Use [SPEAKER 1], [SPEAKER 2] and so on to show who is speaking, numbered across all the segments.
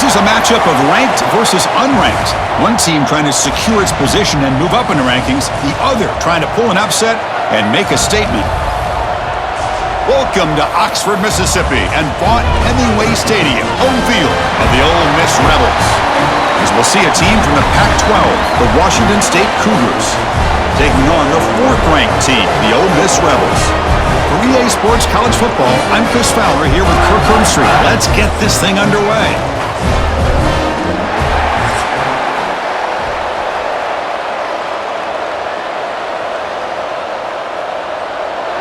[SPEAKER 1] This is a matchup of ranked versus unranked. One team trying to secure its position and move up in the rankings, the other trying to pull an upset and make a statement. Welcome to Oxford, Mississippi, and Vaught-Hemingway Stadium, home field of the Ole Miss Rebels. As we'll see a team from the Pac-12, the Washington State Cougars, taking on the fourth-ranked team, the Ole Miss Rebels. For EA Sports College Football, I'm Chris Fowler here with Kirk Herbstreit. Let's get this thing underway.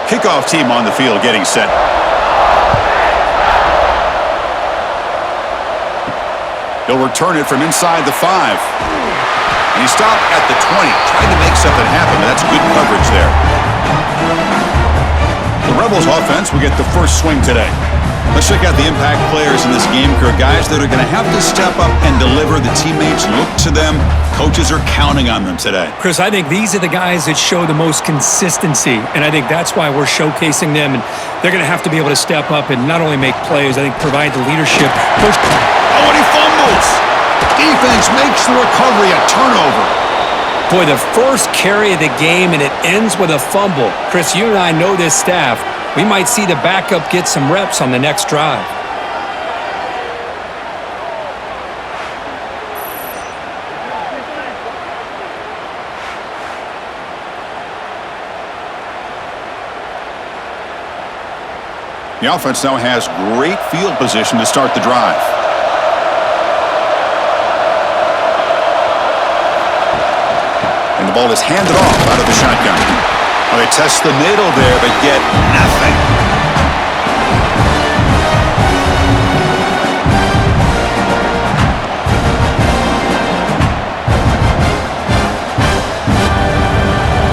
[SPEAKER 1] Kickoff team on the field getting set. He'll return it from inside the 5. And he stopped at the 20, trying to make something happen, but that's good coverage there. The Rebels offense will get the first swing today. Let's check out the impact players in this game, guys that are going to have to step up and deliver. The teammates look to them. Coaches are counting on them today.
[SPEAKER 2] Chris, I think these are the guys that show the most consistency, and I think that's why we're showcasing them, and they're going to have to be able to step up and not only make plays, I think provide the leadership.
[SPEAKER 1] Oh, and he fumbles! Defense makes the recovery a turnover.
[SPEAKER 2] Boy, the first carry of the game, and it ends with a fumble. Chris, you and I know this staff. We might see the backup get some reps on the next drive.
[SPEAKER 1] The offense now has great field position to start the drive. And the ball is handed off out of the shotgun. Well, they test the middle there, but get nothing.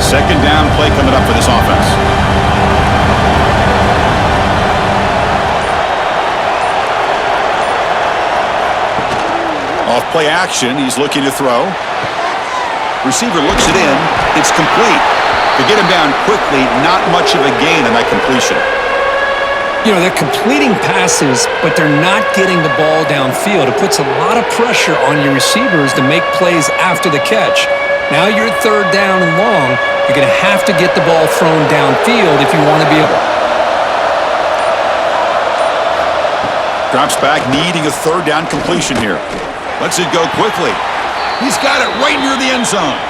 [SPEAKER 1] Second down play coming up for this offense. Off play action, he's looking to throw. Receiver looks it in. It's complete. To get him down quickly, not much of a gain on that completion.
[SPEAKER 2] You know, they're completing passes, but they're not getting the ball downfield. It puts a lot of pressure on your receivers to make plays after the catch. Now you're third down and long. You're going to have to get the ball thrown downfield if you want to be able.
[SPEAKER 1] Drops back, needing a third down completion here. Lets it go quickly. He's got it right near the end zone.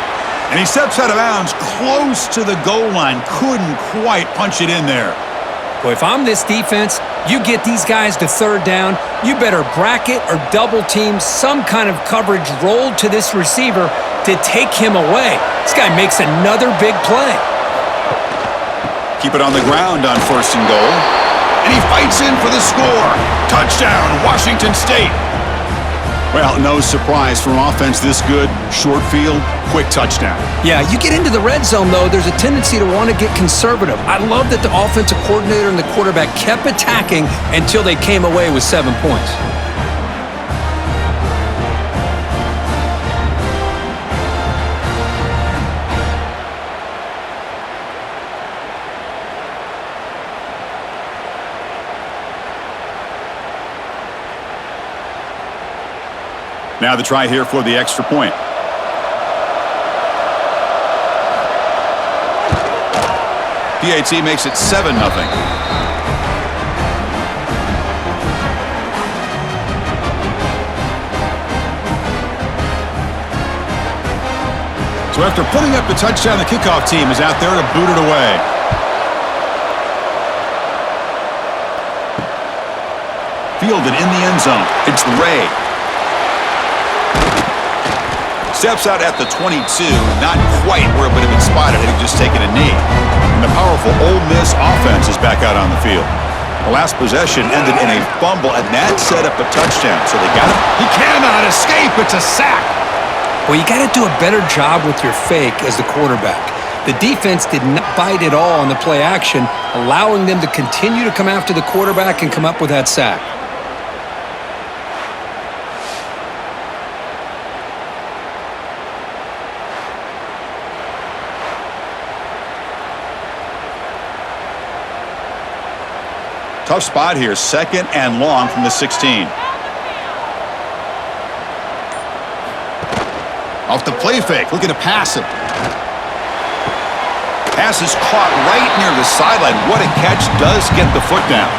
[SPEAKER 1] And he steps out of bounds close to the goal line. Couldn't quite punch it in there.
[SPEAKER 2] Boy, if I'm this defense, you get these guys to third down, you better bracket or double team some kind of coverage rolled to this receiver to take him away. This guy makes another big play.
[SPEAKER 1] Keep it on the ground on first and goal. And he fights in for the score. Touchdown, Washington State. Well, no surprise from offense this good. Short field, quick touchdown.
[SPEAKER 2] Yeah, you get into the red zone, though, there's a tendency to want to get conservative. I love that the offensive coordinator and the quarterback kept attacking until they came away with 7 points.
[SPEAKER 1] Now the try here for the extra point. PAT makes it 7-0. So after putting up the touchdown, the kickoff team is out there to boot it away. Fielded in the end zone. It's Ray. Steps out at the 22, not quite where it would have been spotted had he just taken a knee. And the powerful Ole Miss offense is back out on the field. The last possession ended in a fumble, and that set up a touchdown. So they got him. He cannot escape. It's a sack.
[SPEAKER 2] Well, you got to do a better job with your fake as the quarterback. The defense did not bite at all on the play action, allowing them to continue to come after the quarterback and come up with that sack.
[SPEAKER 1] Tough spot here, second and long from the 16. Off the play fake, looking to pass it. Pass is caught right near the sideline. What a catch, does get the foot down.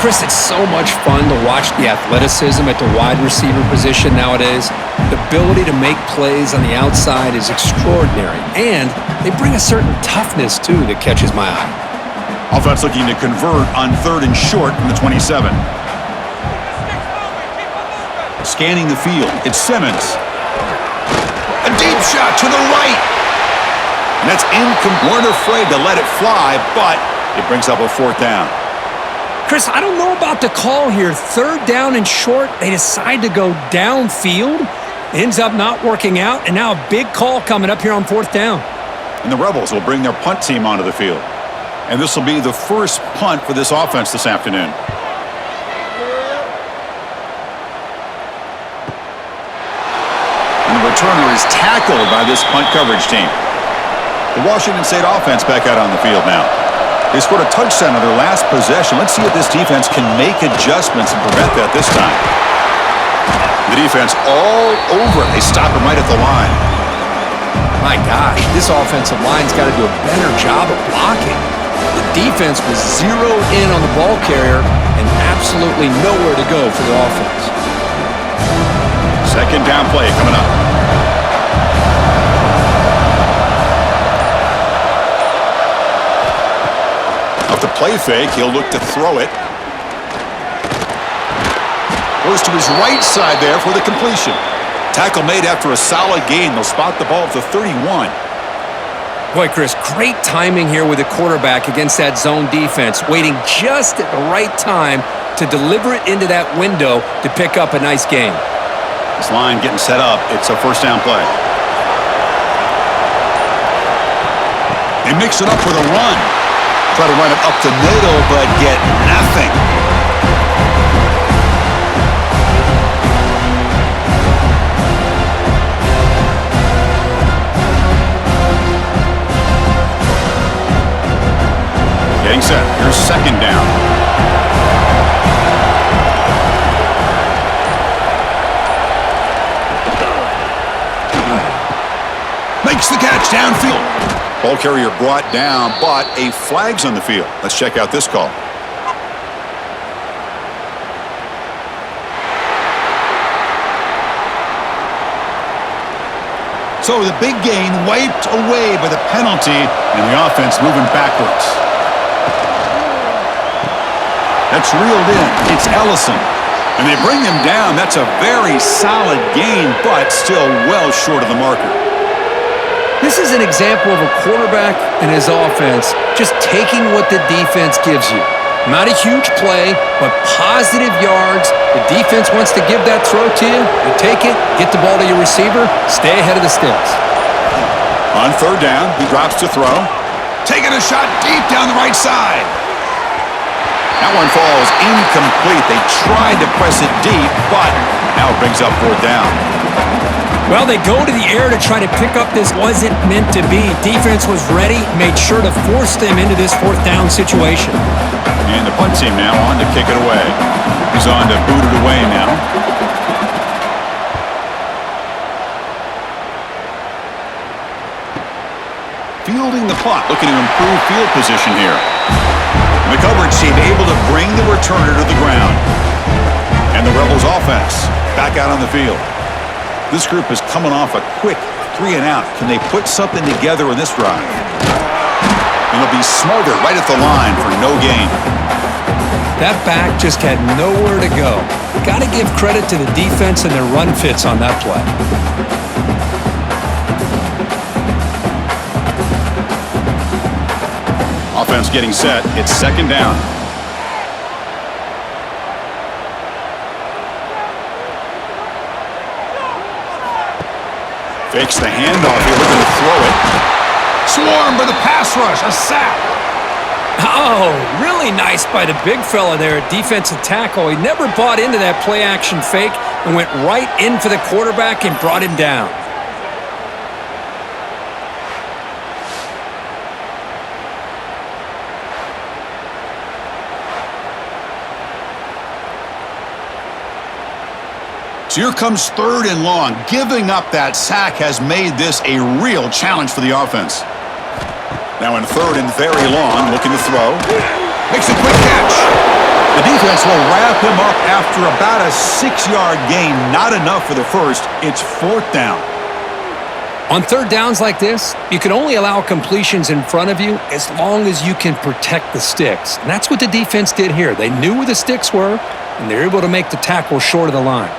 [SPEAKER 2] Chris, it's so much fun to watch the athleticism at the wide receiver position nowadays. The ability to make plays on the outside is extraordinary, and they bring a certain toughness, too, that catches my eye.
[SPEAKER 1] Offense looking to convert on 3rd and short from the 27. Scanning the field, it's Simmons. A deep shot to the right. And that's incomplete. Weren't afraid to let it fly, but it brings up a 4th down.
[SPEAKER 2] Chris, I don't know about the call here. 3rd down and short, they decide to go downfield. Ends up not working out, and now a big call coming up here on 4th down.
[SPEAKER 1] And the Rebels will bring their punt team onto the field. And this will be the first punt for this offense this afternoon. And the returner is tackled by this punt coverage team. The Washington State offense back out on the field now. They scored a touchdown on their last possession. Let's see if this defense can make adjustments and prevent that this time. The defense all over it. They stop him right at the line.
[SPEAKER 2] My gosh, this offensive line's got to do a better job of blocking. The defense was zeroed in on the ball carrier and absolutely nowhere to go for the offense.
[SPEAKER 1] 2nd down play coming up. Off the play fake, he'll look to throw it. Goes to his right side there for the completion. Tackle made after a solid gain. They'll spot the ball at the 31.
[SPEAKER 2] Boy, Chris, great timing here with the quarterback against that zone defense, waiting just at the right time to deliver it into that window to pick up a nice gain.
[SPEAKER 1] This line getting set up. It's a 1st down play. They mix it up with a run. Try to run it up the middle, but get nothing. Getting set. Here's 2nd down. Makes the catch downfield. Ball carrier brought down, but a flag's on the field. Let's check out this call. So the big gain wiped away by the penalty, and the offense moving backwards. That's reeled in. It's Ellison. And they bring him down. That's a very solid gain, but still well short of the marker.
[SPEAKER 2] This is an example of a quarterback and his offense just taking what the defense gives you. Not a huge play, but positive yards. The defense wants to give that throw to you. You take it, get the ball to your receiver, stay ahead of the sticks.
[SPEAKER 1] On 3rd down, he drops to throw. Taking a shot deep down the right side. That one falls incomplete. They tried to press it deep, but now it brings up 4th down.
[SPEAKER 2] Well, they go to the air to try to pick up this wasn't meant to be. Defense was ready, made sure to force them into this 4th down situation.
[SPEAKER 1] And the punt team now on to kick it away. He's on to boot it away now. Fielding the punt, looking to improve field position here. And the coverage team able to bring the returner to the ground. And the Rebels offense back out on the field. This group is coming off a quick 3 and out. Can they put something together in this drive? And they'll be smarter right at the line for no gain.
[SPEAKER 2] That back just had nowhere to go. Got to give credit to the defense and their run fits on that play.
[SPEAKER 1] Offense getting set. It's 2nd down. Fakes the handoff here, looking to throw it. Swarmed by the pass rush, a sack.
[SPEAKER 2] Oh, really nice by the big fella there at defensive tackle. He never bought into that play-action fake and went right in for the quarterback and brought him down.
[SPEAKER 1] So here comes 3rd and long. Giving up that sack has made this a real challenge for the offense. Now in 3rd and very long, looking to throw. Makes a quick catch. The defense will wrap him up after about a 6-yard gain. Not enough for the first. It's 4th down.
[SPEAKER 2] On 3rd downs like this, you can only allow completions in front of you as long as you can protect the sticks. And that's what the defense did here. They knew where the sticks were, and they're able to make the tackle short of the line.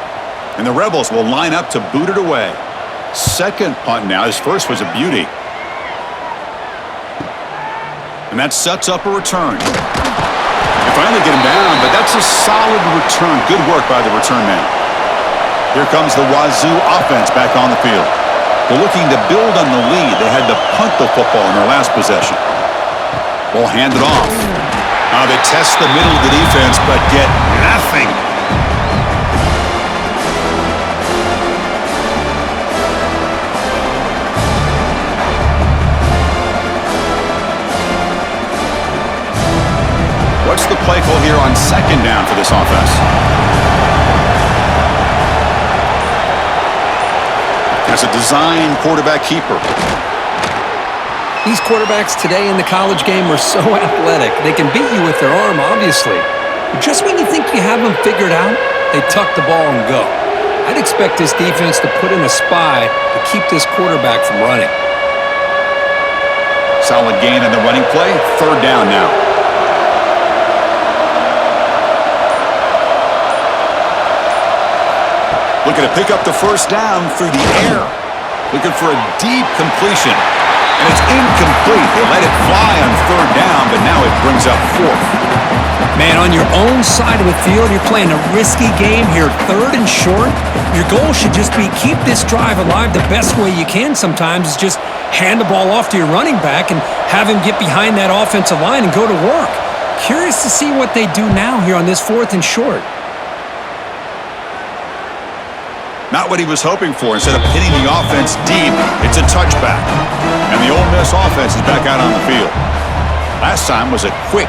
[SPEAKER 1] And the Rebels will line up to boot it away. 2nd punt now. His first was a beauty. And that sets up a return. They finally get him down, but that's a solid return. Good work by the return man. Here comes the Wazoo offense back on the field. They're looking to build on the lead. They had to punt the football in their last possession. Ball handed off. Now they test the middle of the defense, but get nothing. What's the play call here on 2nd down for this offense? As a design quarterback keeper.
[SPEAKER 2] These quarterbacks today in the college game are so athletic. They can beat you with their arm, obviously. But just when you think you have them figured out, they tuck the ball and go. I'd expect this defense to put in a spy to keep this quarterback from running.
[SPEAKER 1] Solid gain on the running play. 3rd down now. Looking to pick up the 1st down through the air. Looking for a deep completion. And it's incomplete. They let it fly on 3rd down, but now it brings up 4th.
[SPEAKER 2] Man, on your own side of the field, you're playing a risky game here. 3rd and short. Your goal should just be keep this drive alive the best way you can sometimes is just hand the ball off to your running back and have him get behind that offensive line and go to work. Curious to see what they do now here on this 4th and short.
[SPEAKER 1] Not what he was hoping for. Instead of hitting the offense deep, it's a touchback. And the Ole Miss offense is back out on the field. Last time was a quick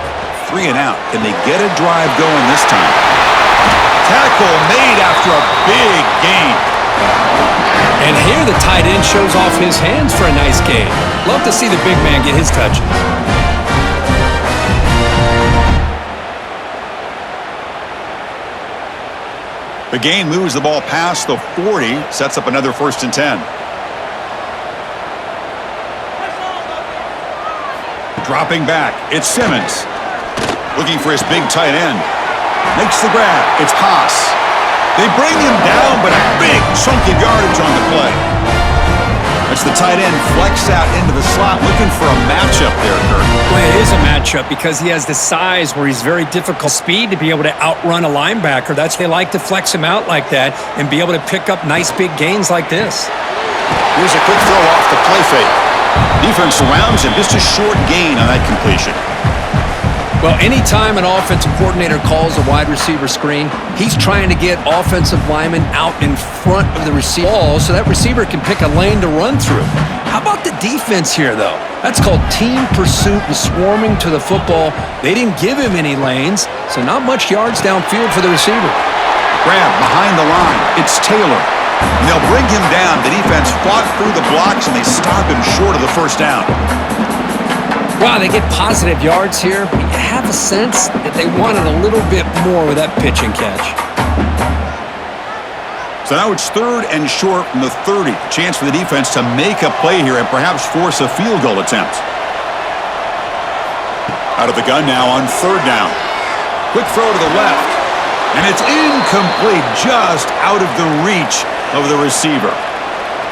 [SPEAKER 1] 3 and out. Can they get a drive going this time? Tackle made after a big gain.
[SPEAKER 2] And here the tight end shows off his hands for a nice gain. Love to see the big man get his touches.
[SPEAKER 1] The gain moves the ball past the 40, sets up another 1st and 10. Dropping back, it's Simmons. Looking for his big tight end. Makes the grab, it's Haas. They bring him down, but a big chunk of yardage on the play. It's the tight end flex out into the slot, looking for a matchup there, Kurt.
[SPEAKER 2] Well, it is a matchup because he has the size where he's very difficult speed to be able to outrun a linebacker. That's they like to flex him out like that and be able to pick up nice big gains like this.
[SPEAKER 1] Here's a quick throw off the play fake. Defense surrounds him, just a short gain on that completion.
[SPEAKER 2] Well, anytime an offensive coordinator calls a wide receiver screen, he's trying to get offensive linemen out in front of the receiver so that receiver can pick a lane to run through. How about the defense here, though? That's called team pursuit and swarming to the football. They didn't give him any lanes, so not much yards downfield for the receiver.
[SPEAKER 1] Grab behind the line. It's Taylor. And they'll bring him down. The defense fought through the blocks, and they stop him short of the 1st down.
[SPEAKER 2] Wow, they get positive yards here, but you have a sense that they wanted a little bit more with that pitch and catch.
[SPEAKER 1] So now it's 3rd and short from the 30. Chance for the defense to make a play here and perhaps force a field goal attempt. Out of the gun now on 3rd down. Quick throw to the left. And it's incomplete, just out of the reach of the receiver.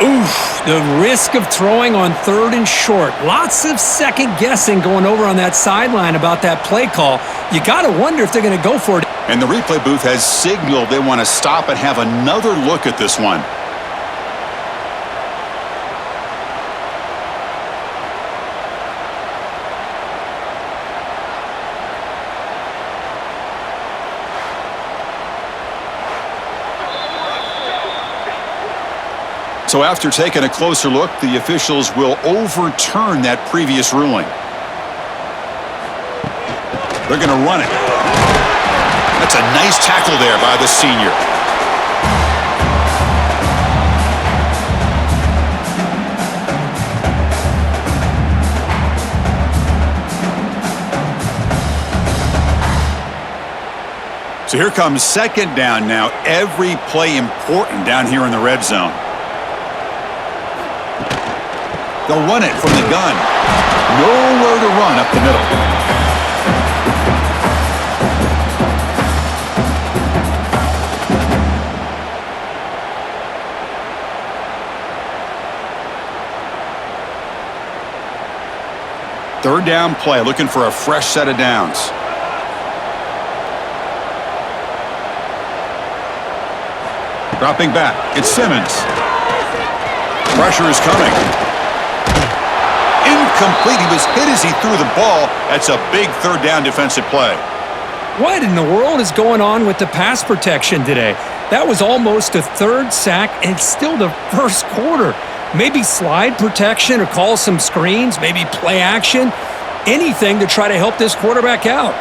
[SPEAKER 2] Oof, the risk of throwing on 3rd and short. Lots of second guessing going over on that sideline about that play call. You got to wonder if they're going to go for it.
[SPEAKER 1] And the replay booth has signaled they want to stop and have another look at this one. So after taking a closer look, the officials will overturn that previous ruling. They're going to run it. That's a nice tackle there by the senior. So here comes second down now. Every play important down here in the red zone. They'll run it from the gun. Nowhere to run up the middle. Third down play, looking for a fresh set of downs. Dropping back, it's Simmons. Pressure is coming. Incomplete, he was hit as he threw the ball. That's a big third down defensive play.
[SPEAKER 2] What in the world is going on with the pass protection today? That was almost a third sack and still the first quarter. Maybe slide protection or call some screens, maybe play action, anything to try to help this quarterback out.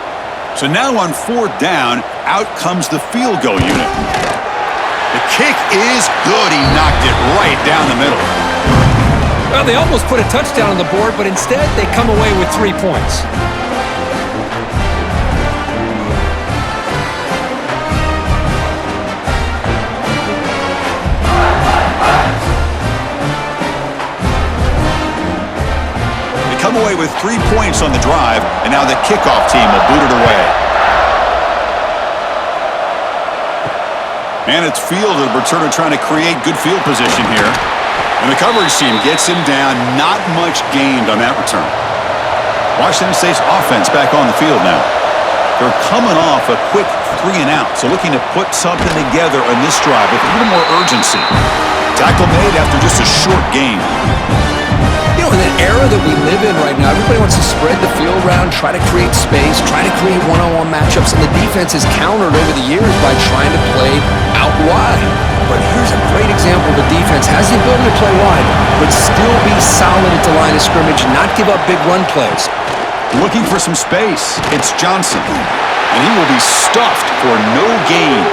[SPEAKER 1] So now on fourth down, out comes the field goal unit. The kick is good. He knocked it right down the middle.
[SPEAKER 2] Well, they almost put a touchdown on the board, but instead they come away with 3 points.
[SPEAKER 1] They come away with 3 points on the drive, and now the kickoff team will boot it away. And it's fielded. Returner trying to create good field position here. And the coverage team gets him down. Not much gained on that return. Washington State's offense back on the field now. They're coming off a quick 3 and out, so looking to put something together on this drive with a little more urgency. Tackle made after just a short gain.
[SPEAKER 2] You know, in the era that we live in right now, everybody wants to spread the field around, try to create space, try to create one-on-one matchups, and the defense has countered over the years by trying to play out wide. But here's a great example. The defense has the ability to play wide, but still be solid at the line of scrimmage, not give up big run plays.
[SPEAKER 1] Looking for some space. It's Johnson, and he will be stuffed for no gain.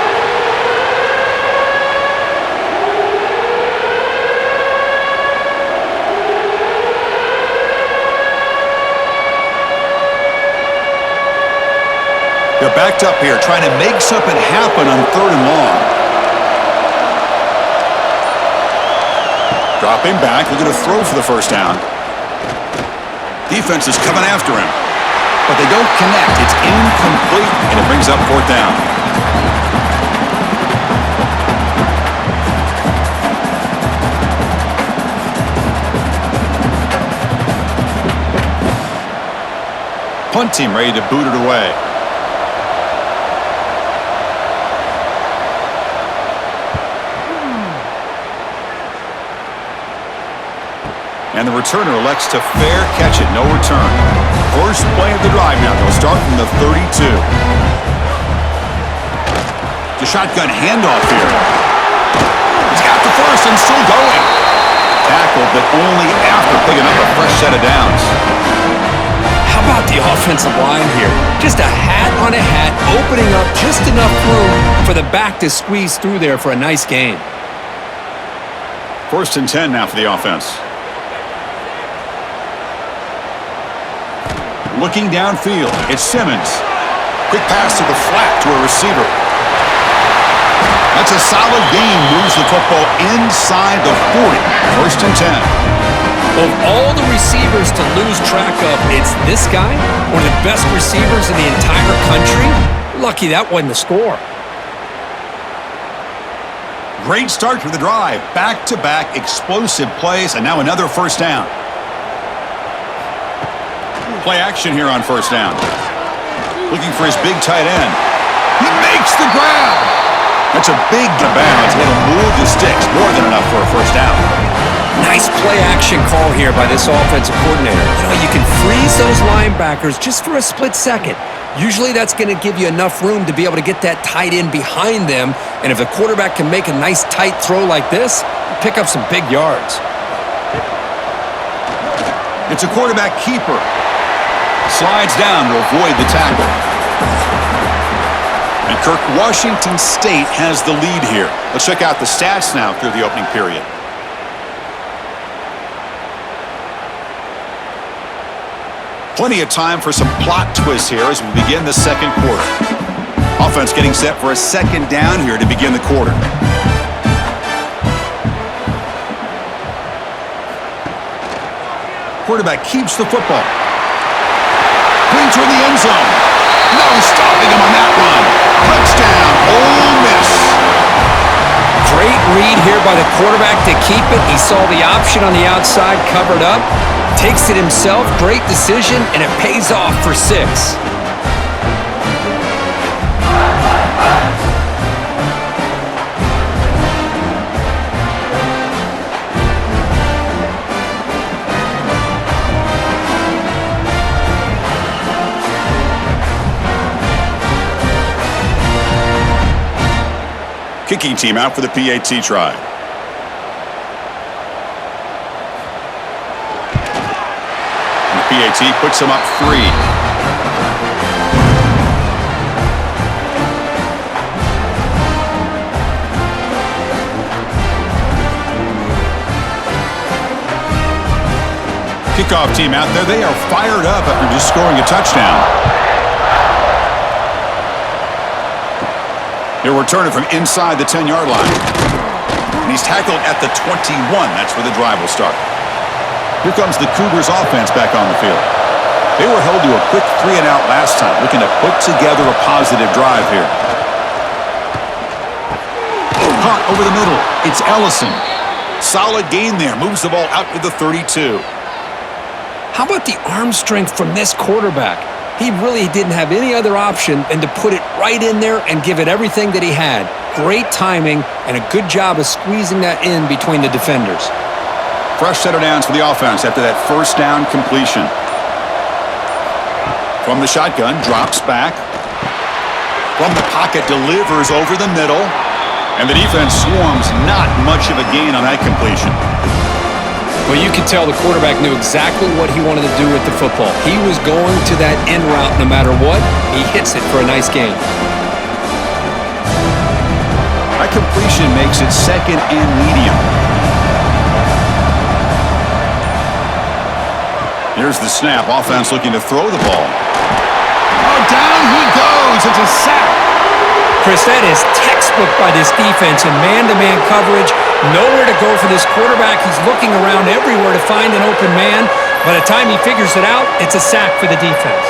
[SPEAKER 1] They're backed up here, trying to make something happen on third and long. Dropping back, looking to throw for the first down. Defense is coming after him, but they don't connect. It's incomplete, and it brings up fourth down. Punt team ready to boot it away. And the returner elects to fair catch it, no return. First play of the drive now. They'll start from the 32. The shotgun handoff here. He's got the first and still going. Tackled, but only after picking up a fresh set of downs.
[SPEAKER 2] How about the offensive line here? Just a hat on a hat, opening up just enough room for the back to squeeze through there for a nice gain.
[SPEAKER 1] First and 10 now for the offense. Looking downfield, it's Simmons. Quick pass to the flat to a receiver. That's a solid gain. Moves the football inside the 40. First and 10.
[SPEAKER 2] Of all the receivers to lose track of, it's this guy, one of the best receivers in the entire country. Lucky that wasn't the score.
[SPEAKER 1] Great start to the drive. Back-to-back explosive plays, and now another first down. Play action here on first down. Looking for his big tight end. He makes the grab. That's a big bounce. It'll move the sticks. More than enough for a first down.
[SPEAKER 2] Nice play action call here by this offensive coordinator. You know, you can freeze those linebackers just for a split second. Usually that's going to give you enough room to be able to get that tight end behind them. And if the quarterback can make a nice tight throw like this, pick up some big yards.
[SPEAKER 1] It's a quarterback keeper. Slides down to avoid the tackle. And Kirk, Washington State has the lead here. Let's check out the stats now through the opening period. Plenty of time for some plot twists here as we begin the second quarter. Offense getting set for a second down here to begin the quarter. Quarterback keeps the football. Clean toward the end zone. No stopping him on that one. Touchdown, Ole Miss.
[SPEAKER 2] Great read here by the quarterback to keep it. He saw the option on the outside covered up. Takes it himself. Great decision, and it pays off for 6.
[SPEAKER 1] Kicking team out for the PAT try. And the PAT puts him up 3. Kickoff team out there. They are fired up after just scoring a touchdown. He'll return it from inside the 10-yard line. And he's tackled at the 21. That's where the drive will start. Here comes the Cougars offense back on the field. They were held to a quick 3-and-out last time, looking to put together a positive drive here. Caught over the middle. It's Ellison. Solid gain there. Moves the ball out to the 32.
[SPEAKER 2] How about the arm strength from this quarterback? He really didn't have any other option than to put it right in there and give it everything that he had. Great timing and a good job of squeezing that in between the defenders.
[SPEAKER 1] Fresh set of downs for the offense after that first down completion. From the shotgun, drops back. From the pocket, delivers over the middle. And the defense swarms. Not much of a gain on that completion.
[SPEAKER 2] Well, you could tell the quarterback knew exactly what he wanted to do with the football. He was going to that in route no matter what. He hits it for a nice gain.
[SPEAKER 1] That completion makes it second and medium. Here's the snap. Offense looking to throw the ball. Oh, down he goes. It's a sack.
[SPEAKER 2] Chris, that is textbook by this defense in man-to-man coverage. Nowhere to go for this quarterback. He's looking around everywhere to find an open man. By the time he figures it out, it's a sack for the defense.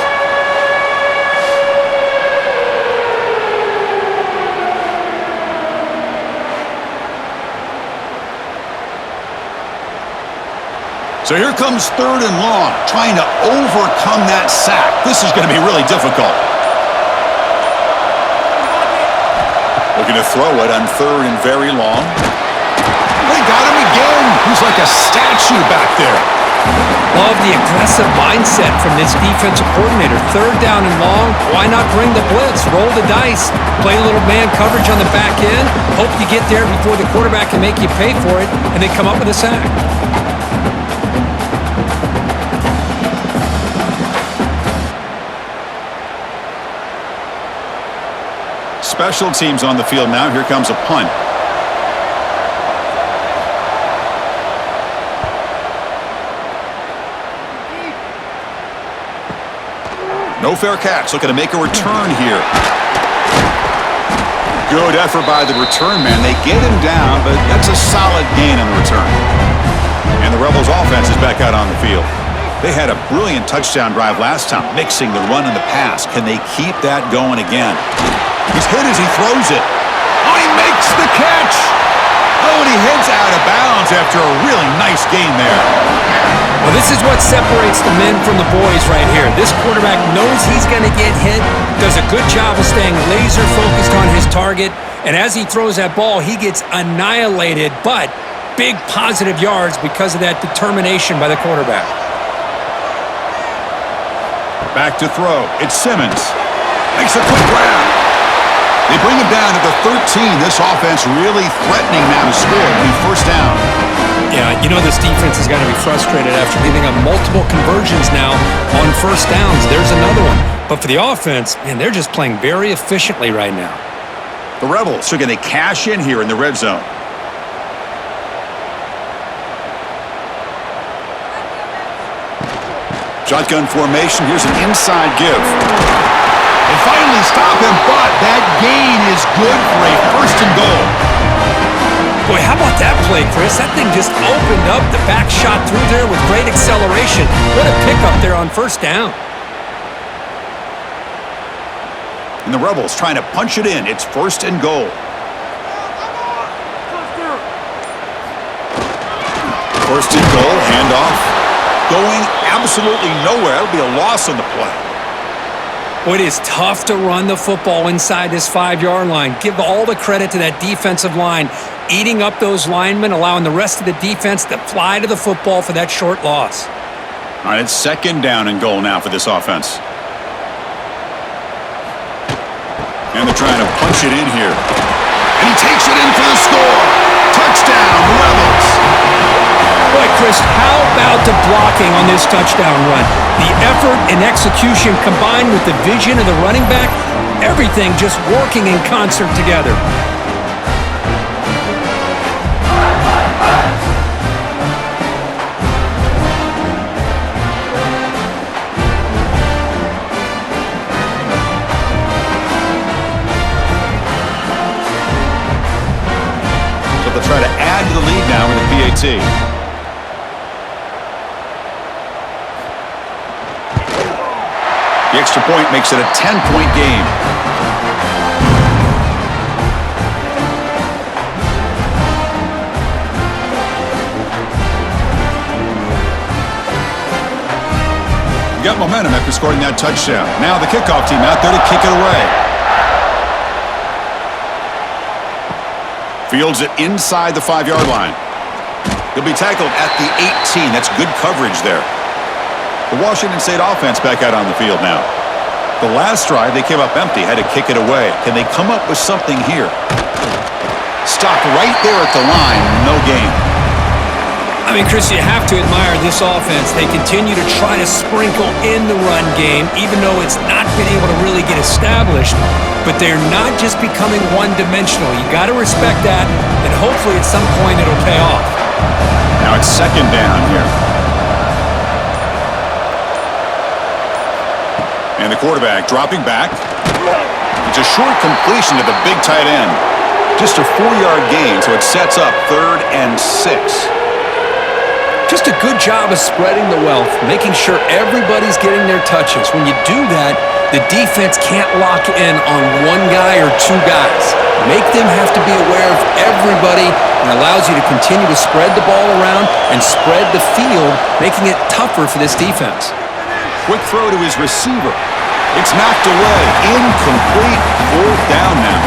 [SPEAKER 1] So here comes 3rd and long, trying to overcome that sack. This is going to be really difficult. Looking to throw it on 3rd and very long. They got him again. He's like a statue back there.
[SPEAKER 2] Love the aggressive mindset from this defensive coordinator. 3rd down and long. Why not bring the blitz? Roll the dice. Play a little man coverage on the back end. Hope you get there before the quarterback can make you pay for it, and then come up with a sack.
[SPEAKER 1] Special teams on the field now. Here comes a punt. No fair catch. Looking to make a return here. Good effort by the return man. They get him down, but that's a solid gain on the return. And the Rebels offense is back out on the field. They had a brilliant touchdown drive last time, mixing the run and the pass. Can they keep that going again? He's hit as he throws it. Oh, he makes the catch. Oh, and he heads out of bounds after a really nice gain there.
[SPEAKER 2] Well, this is what separates the men from the boys right here. This quarterback knows he's going to get hit, does a good job of staying laser focused on his target, and as he throws that ball, he gets annihilated, but big positive yards because of that determination by the quarterback.
[SPEAKER 1] Back to throw. It's Simmons. Makes a quick grab. They bring him down at the 13. This offense really threatening now to score. It'll be first down.
[SPEAKER 2] Yeah, you know this defense is going to be frustrated after giving up multiple conversions now on first downs. There's another one. But for the offense, man, they're just playing very efficiently right now.
[SPEAKER 1] The Rebels are going to cash in here in the red zone. Shotgun formation. Here's an inside give. They finally stop him, but that gain is good for a first and goal.
[SPEAKER 2] Boy, how about that play, Chris? That thing just opened up. The back shot through there with great acceleration. What a pickup there on first down.
[SPEAKER 1] And the Rebels trying to punch it in. It's first and goal. First and goal, handoff. Going absolutely nowhere. It'll be a loss on the play.
[SPEAKER 2] Boy, it is tough to run the football inside this 5-yard line. Give all the credit to that defensive line, eating up those linemen, allowing the rest of the defense to fly to the football for that short loss.
[SPEAKER 1] All right, it's second down and goal now for this offense. And they're trying to punch it in here. And he takes it in for the score. Touchdown, Rebels.
[SPEAKER 2] Boy, Chris, how about the blocking on this touchdown run? The effort and execution combined with the vision of the running back, everything just working in concert together.
[SPEAKER 1] So they'll try to add to the lead now with the PAT. The extra point makes it a 10-point game. You got momentum after scoring that touchdown. Now the kickoff team out there to kick it away. Fields it inside the 5-yard line. He'll be tackled at the 18. That's good coverage there. The Washington State offense back out on the field now. The last drive, they came up empty, had to kick it away. Can they come up with something here? Stopped right there at the line, no gain.
[SPEAKER 2] I mean, Chris, you have to admire this offense. They continue to try to sprinkle in the run game, even though it's not been able to really get established. But they're not just becoming one-dimensional. You got to respect that, and hopefully at some point it'll pay off.
[SPEAKER 1] Now it's second down here. And the quarterback dropping back. It's a short completion to the big tight end. Just a 4-yard gain, so it sets up 3rd and 6.
[SPEAKER 2] Just a good job of spreading the wealth, making sure everybody's getting their touches. When you do that, the defense can't lock in on one guy or two guys. Make them have to be aware of everybody, and allows you to continue to spread the ball around and spread the field, making it tougher for this defense.
[SPEAKER 1] Quick throw to his receiver. It's knocked away. Incomplete. 4th down now.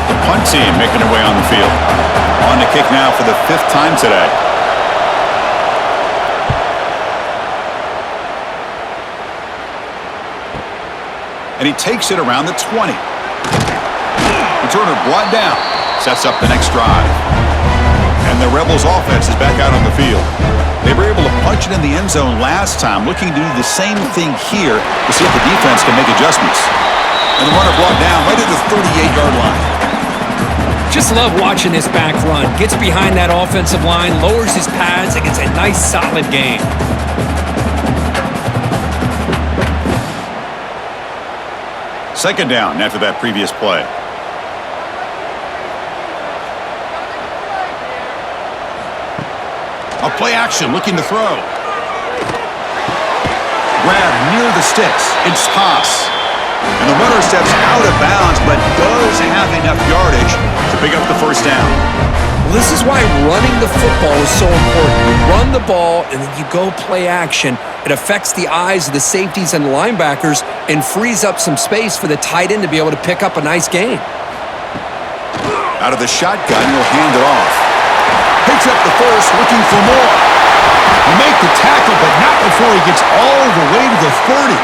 [SPEAKER 1] The punt team making their way on the field. On to kick now for the 5th time today. And he takes it around the 20. Returner brought down, sets up the next drive. And the Rebels offense is back out on the field. They were able to punch it in the end zone last time, looking to do the same thing here to see if the defense can make adjustments. And the runner brought down right at the 38-yard line.
[SPEAKER 2] Just love watching this back run. Gets behind that offensive line, lowers his pads, and gets a nice solid gain.
[SPEAKER 1] Second down after that previous play. A play action, looking to throw. Grab near the sticks. It's Haas. And the runner steps out of bounds, but does have enough yardage to pick up the first down.
[SPEAKER 2] Well, this is why running the football is so important. You run the ball, and then you go play action. It affects the eyes of the safeties and the linebackers and frees up some space for the tight end to be able to pick up a nice gain.
[SPEAKER 1] Out of the shotgun, he'll hand it off. Picks up the first, looking for more. He make the tackle, but not before he gets all the way to the 30.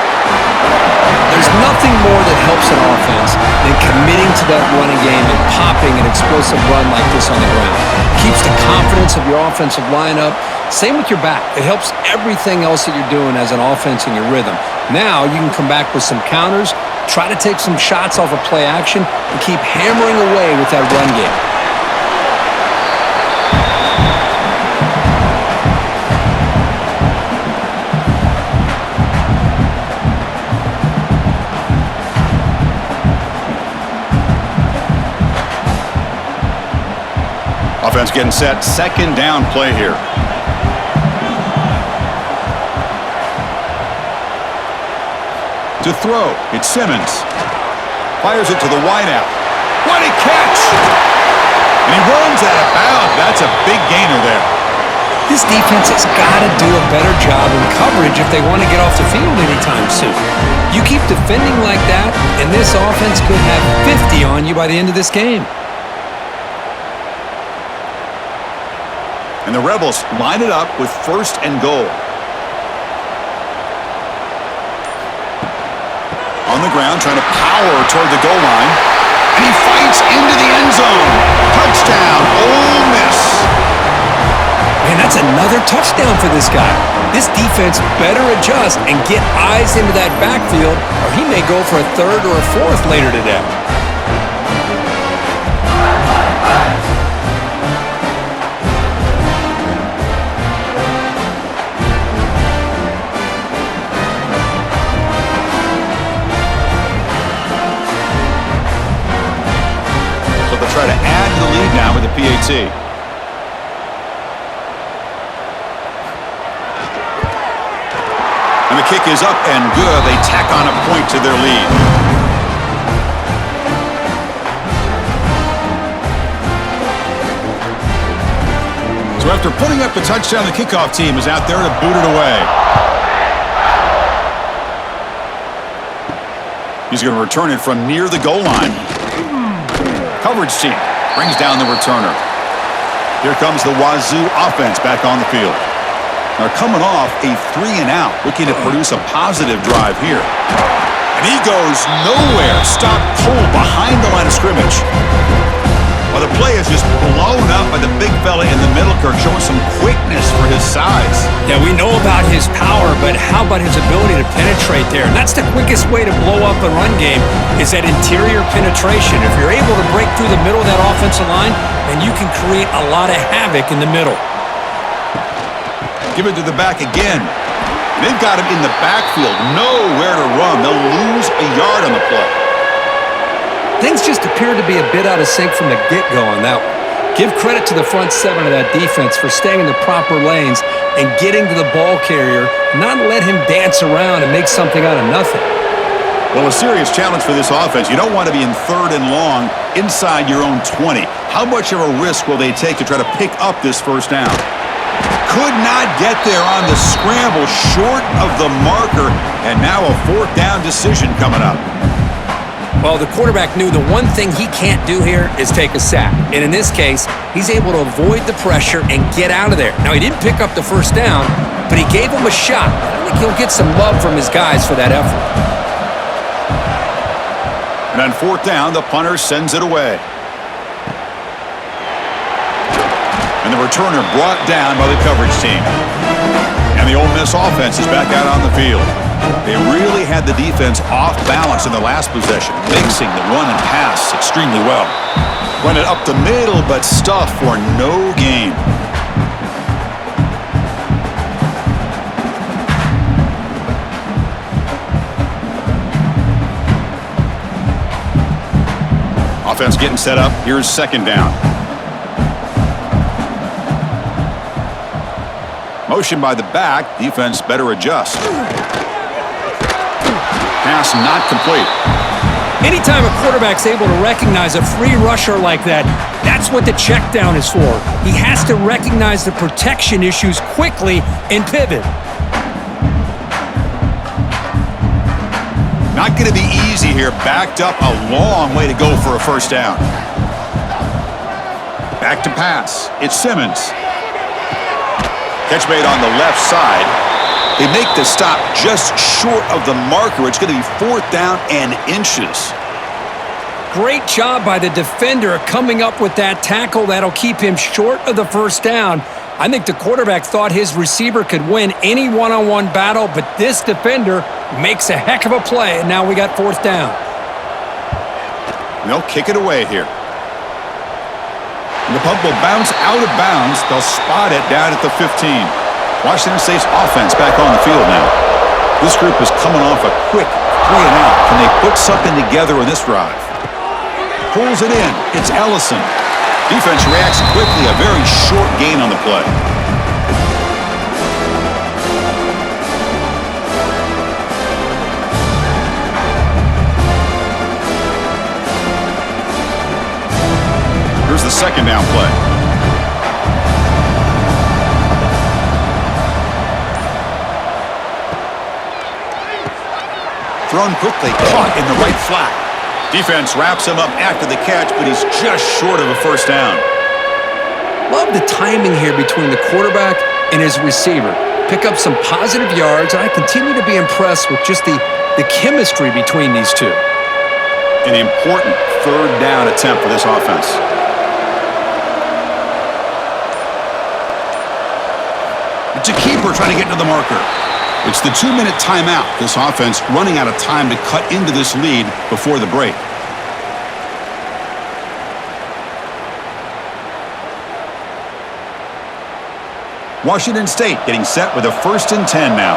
[SPEAKER 2] There's nothing more that helps an offense than committing to that running game and popping an explosive run like this on the ground. Keeps the confidence of your offensive lineup. Same with your back. It helps everything else that you're doing as an offense in your rhythm. Now you can come back with some counters, try to take some shots off of play action, and keep hammering away with that run game.
[SPEAKER 1] Offense getting set. Second down play here. To throw, it's Simmons. Fires it to the wideout. What a catch! And he runs out of bounds. That's a big gainer there.
[SPEAKER 2] This defense has got to do a better job in coverage if they want to get off the field anytime soon. You keep defending like that, and this offense could have 50 on you by the end of this game.
[SPEAKER 1] And the Rebels line it up with 1st and goal. On the ground, trying to power toward the goal line. And he fights into the end zone. Touchdown, Ole Miss.
[SPEAKER 2] Man, that's another touchdown for this guy. This defense better adjust and get eyes into that backfield, or he may go for a 3rd or a 4th later today.
[SPEAKER 1] Try to add to the lead now with the PAT. And the kick is up and good. They tack on a point to their lead. So after putting up the touchdown, the kickoff team is out there to boot it away. He's going to return it from near the goal line. Coverage team brings down the returner. Here comes the Wazoo offense back on the field. They're coming off a 3-and-out, looking to produce a positive drive here. And he goes nowhere, stopped cold behind the line of scrimmage. Well, the play is just blown up by the big fella in the middle, Kirk, showing some quickness for his size.
[SPEAKER 2] Yeah, we know about his power, but how about his ability to penetrate there? And that's the quickest way to blow up a run game is that interior penetration. If you're able to break through the middle of that offensive line, then you can create a lot of havoc in the middle.
[SPEAKER 1] Give it to the back again. They've got him in the backfield, nowhere to run. They'll lose a yard on the play.
[SPEAKER 2] Things just appear to be a bit out of sync from the get-go on that one. Give credit to the front 7 of that defense for staying in the proper lanes and getting to the ball carrier, not let him dance around and make something out of nothing.
[SPEAKER 1] Well, a serious challenge for this offense. You don't want to be in 3rd and long inside your own 20. How much of a risk will they take to try to pick up this 1st down? Could not get there on the scramble, short of the marker, and now a 4th down decision coming up.
[SPEAKER 2] Well, the quarterback knew the one thing he can't do here is take a sack. And in this case, he's able to avoid the pressure and get out of there. Now, he didn't pick up the 1st down, but he gave him a shot. I think he'll get some love from his guys for that effort.
[SPEAKER 1] And on 4th down, the punter sends it away. And the returner brought down by the coverage team. And the Ole Miss offense is back out on the field. They really had the defense off balance in the last possession, mixing the run and pass extremely well. Run it up the middle, but stuff for no gain. Offense getting set up. Here's 2nd down. Motion by the back. Defense better adjust. Pass not complete.
[SPEAKER 2] Anytime a quarterback's able to recognize a free rusher like that, that's what the check down is for. He has to recognize the protection issues quickly and pivot.
[SPEAKER 1] Not going to be easy here. Backed up a long way to go for a 1st down. Back to pass. It's Simmons. Catch made on the left side. They make the stop just short of the marker. It's going to be 4th down and inches.
[SPEAKER 2] Great job by the defender coming up with that tackle that'll keep him short of the 1st down. I think the quarterback thought his receiver could win any one-on-one battle, but this defender makes a heck of a play, and now we got 4th down.
[SPEAKER 1] They'll kick it away here. And the punt will bounce out of bounds. They'll spot it down at the 15. Washington State's offense back on the field now. This group is coming off a quick 3-and-out. Can they put something together in this drive? Pulls it in. It's Ellison. Defense reacts quickly, a very short gain on the play. Here's the second down play. Thrown quickly, caught in the right flat. Defense wraps him up after the catch, but he's just short of a first down.
[SPEAKER 2] Love the timing here between the quarterback and his receiver. Pick up some positive yards, and I continue to be impressed with just the chemistry between these two.
[SPEAKER 1] An important third down attempt for this offense. It's a keeper trying to get to the marker. It's the 2-minute timeout. This offense running out of time to cut into this lead before the break. Washington State getting set with a 1st and 10 now.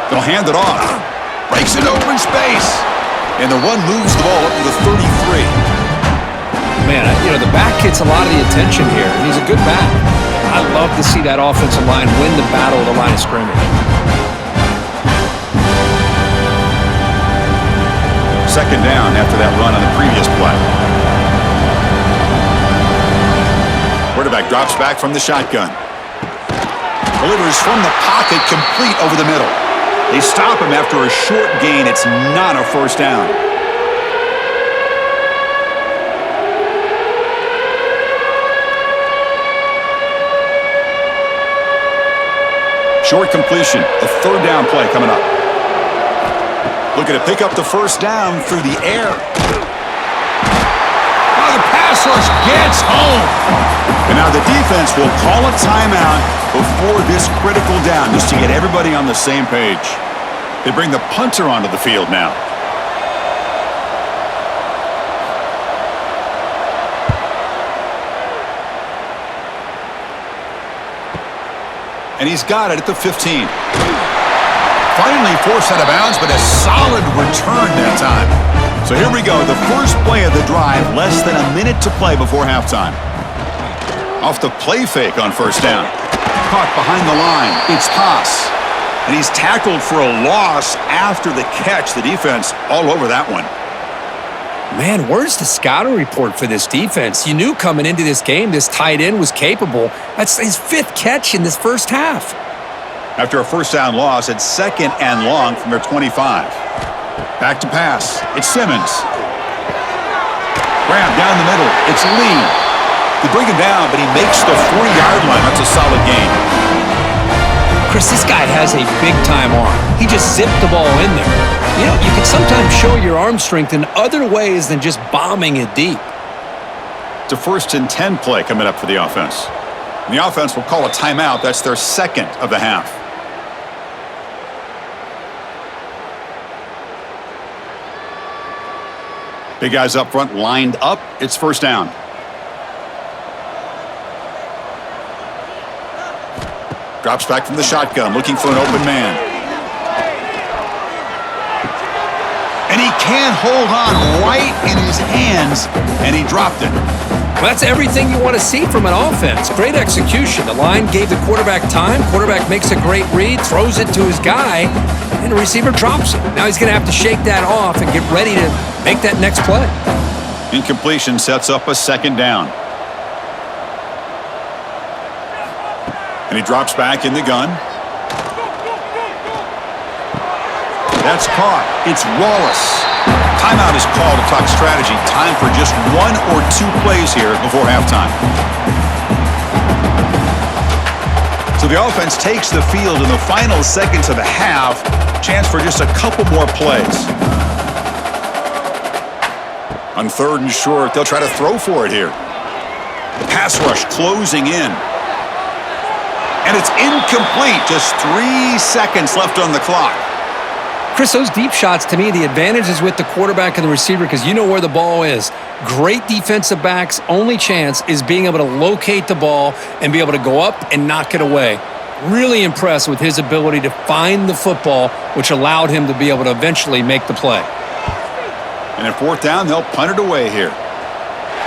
[SPEAKER 1] They'll hand it off. Breaks into open space. And the run moves the ball up to the 33.
[SPEAKER 2] Man, the back gets a lot of the attention here, and he's a good back. I love to see that offensive line win the battle of the line of scrimmage.
[SPEAKER 1] Second down after that run on the previous play. Quarterback drops back from the shotgun. Delivers from the pocket, complete over the middle. They stop him after a short gain. It's not a first down. Short completion, a third down play coming up. Looking to pick up the first down through the air. Oh, the pass rush gets home. And now the defense will call a timeout before this critical down, just to get everybody on the same page. They bring the punter onto the field now. And he's got it at the 15. Finally forced out of bounds, but a solid return that time. So here we go, the first play of the drive, less than a minute to play before halftime. Off the play fake on first down. Caught behind the line. It's Haas. And he's tackled for a loss after the catch. The defense all over that one.
[SPEAKER 2] Man, where's the scouting report for this defense? You knew coming into this game this tight end was capable. That's his 5th catch in this first half.
[SPEAKER 1] After a first down loss, it's 2nd and long from their 25. Back to pass. It's Simmons. Grab down the middle. It's Lee. They bring him down, but he makes the 40-yard line. That's a solid gain.
[SPEAKER 2] Chris, this guy has a big-time arm. He just zipped the ball in there. You can sometimes show your arm strength in other ways than just bombing it deep.
[SPEAKER 1] It's a 1st and 10 play coming up for the offense. And the offense will call a timeout. That's their 2nd of the half. Big guys up front lined up. It's first down. Drops back from the shotgun, looking for an open man. And he can't hold on right in his hands, and he dropped it.
[SPEAKER 2] Well, that's everything you want to see from an offense. Great execution. The line gave the quarterback time. Quarterback makes a great read, throws it to his guy, and the receiver drops it. Now he's going to have to shake that off and get ready to make that next play.
[SPEAKER 1] Incompletion sets up a 2nd down. And he drops back in the gun. That's caught. It's Wallace. Timeout is called to talk strategy. Time for just 1 or 2 plays here before halftime. So the offense takes the field in the final seconds of the half. Chance for just a couple more plays. On 3rd and short, they'll try to throw for it here. The pass rush closing in. And it's incomplete. Just 3 seconds left on the clock.
[SPEAKER 2] Chris, those deep shots, to me, the advantage is with the quarterback and the receiver because you know where the ball is. Great defensive backs' only chance is being able to locate the ball and be able to go up and knock it away. Really impressed with his ability to find the football, which allowed him to be able to eventually make the play.
[SPEAKER 1] And at fourth down, they'll punt it away here.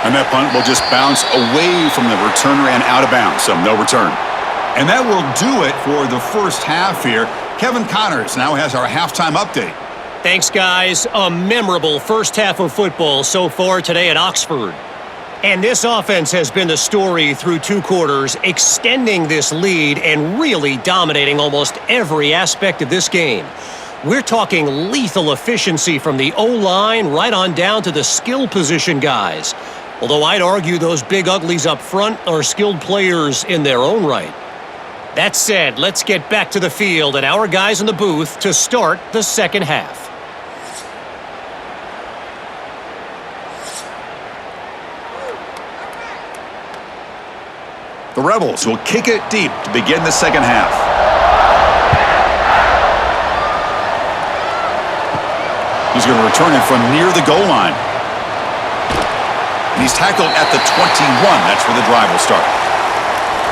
[SPEAKER 1] And that punt will just bounce away from the returner and out of bounds, so no return. And that will do it for the first half here. Kevin Connors now has our halftime update.
[SPEAKER 3] Thanks, guys. A memorable first half of football so far today at Oxford. And this offense has been the story through 2 quarters, extending this lead and really dominating almost every aspect of this game. We're talking lethal efficiency from the O-line right on down to the skill position guys. Although I'd argue those big uglies up front are skilled players in their own right. That said, let's get back to the field and our guys in the booth to start the second half.
[SPEAKER 1] The Rebels will kick it deep to begin the second half. He's going to return it from near the goal line. And he's tackled at the 21. That's where the drive will start.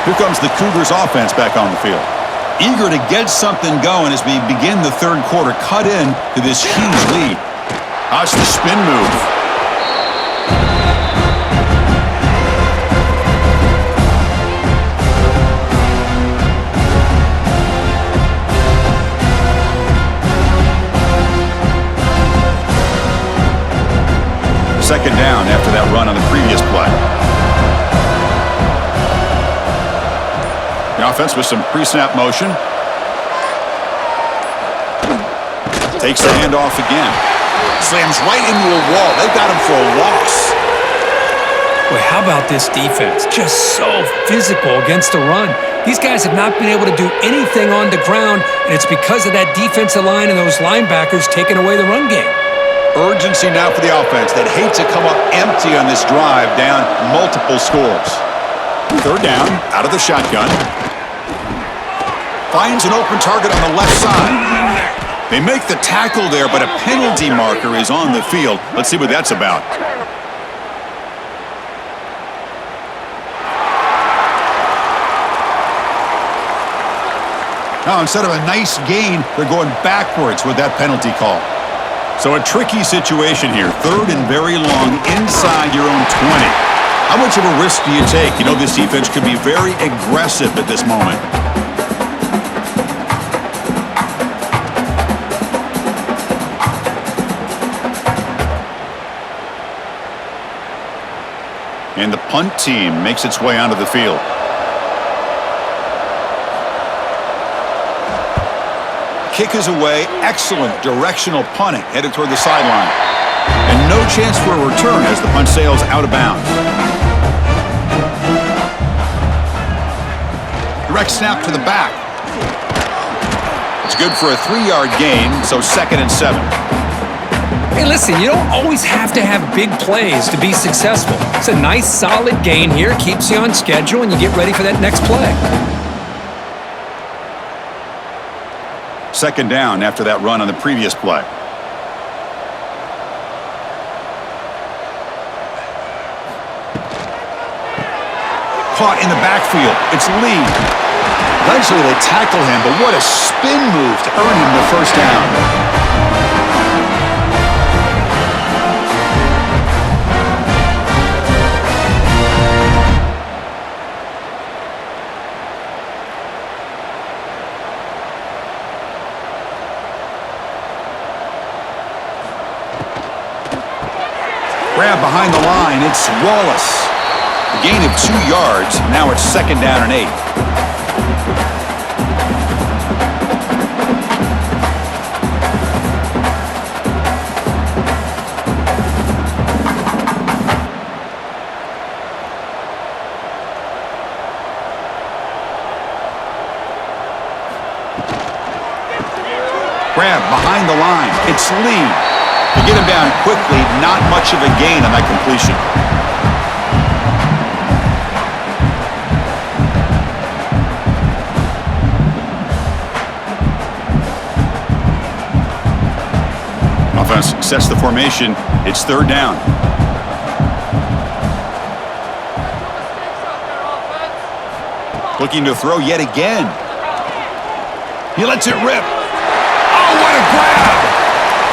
[SPEAKER 1] Here comes the Cougars offense back on the field. Eager to get something going as we begin the third quarter. Cut in to this huge lead. How's the spin move? Second down after that run on the previous play. The offense with some pre-snap motion. Takes the handoff again. Slams right into a wall. They've got him for a loss.
[SPEAKER 2] Boy, how about this defense? Just so physical against the run. These guys have not been able to do anything on the ground, and it's because of that defensive line and those linebackers taking away the run game.
[SPEAKER 1] Urgency now for the offense that hates to come up empty on this drive, down multiple scores. Third down, out of the shotgun. Finds an open target on the left side. They make the tackle there, but a penalty marker is on the field. Let's see what that's about. Now, instead of a nice gain, they're going backwards with that penalty call. So a tricky situation here. Third and very long inside your own 20. How much of a risk do you take? You know, this defense could be very aggressive at this moment. And the punt team makes its way onto the field. Kick is away. Excellent directional punting headed toward the sideline. And no chance for a return as the punt sails out of bounds. Direct snap to the back. It's good for a 3-yard gain, so 2nd and 7.
[SPEAKER 2] Hey, listen, you don't always have to have big plays to be successful. It's a nice, solid gain here. Keeps you on schedule, and you get ready for that next play.
[SPEAKER 1] Second down after that run on the previous play. Caught in the backfield. It's Lee. Eventually they tackle him, but what a spin move to earn him the first down. Grab behind the line, it's Wallace. A gain of 2 yards, now it's 2nd down and 8. Grab behind the line, it's Lee. To get him down quickly, not much of a gain on that completion. Offense sets the formation. It's 3rd down. Looking to throw yet again. He lets it rip. Oh, what a grab!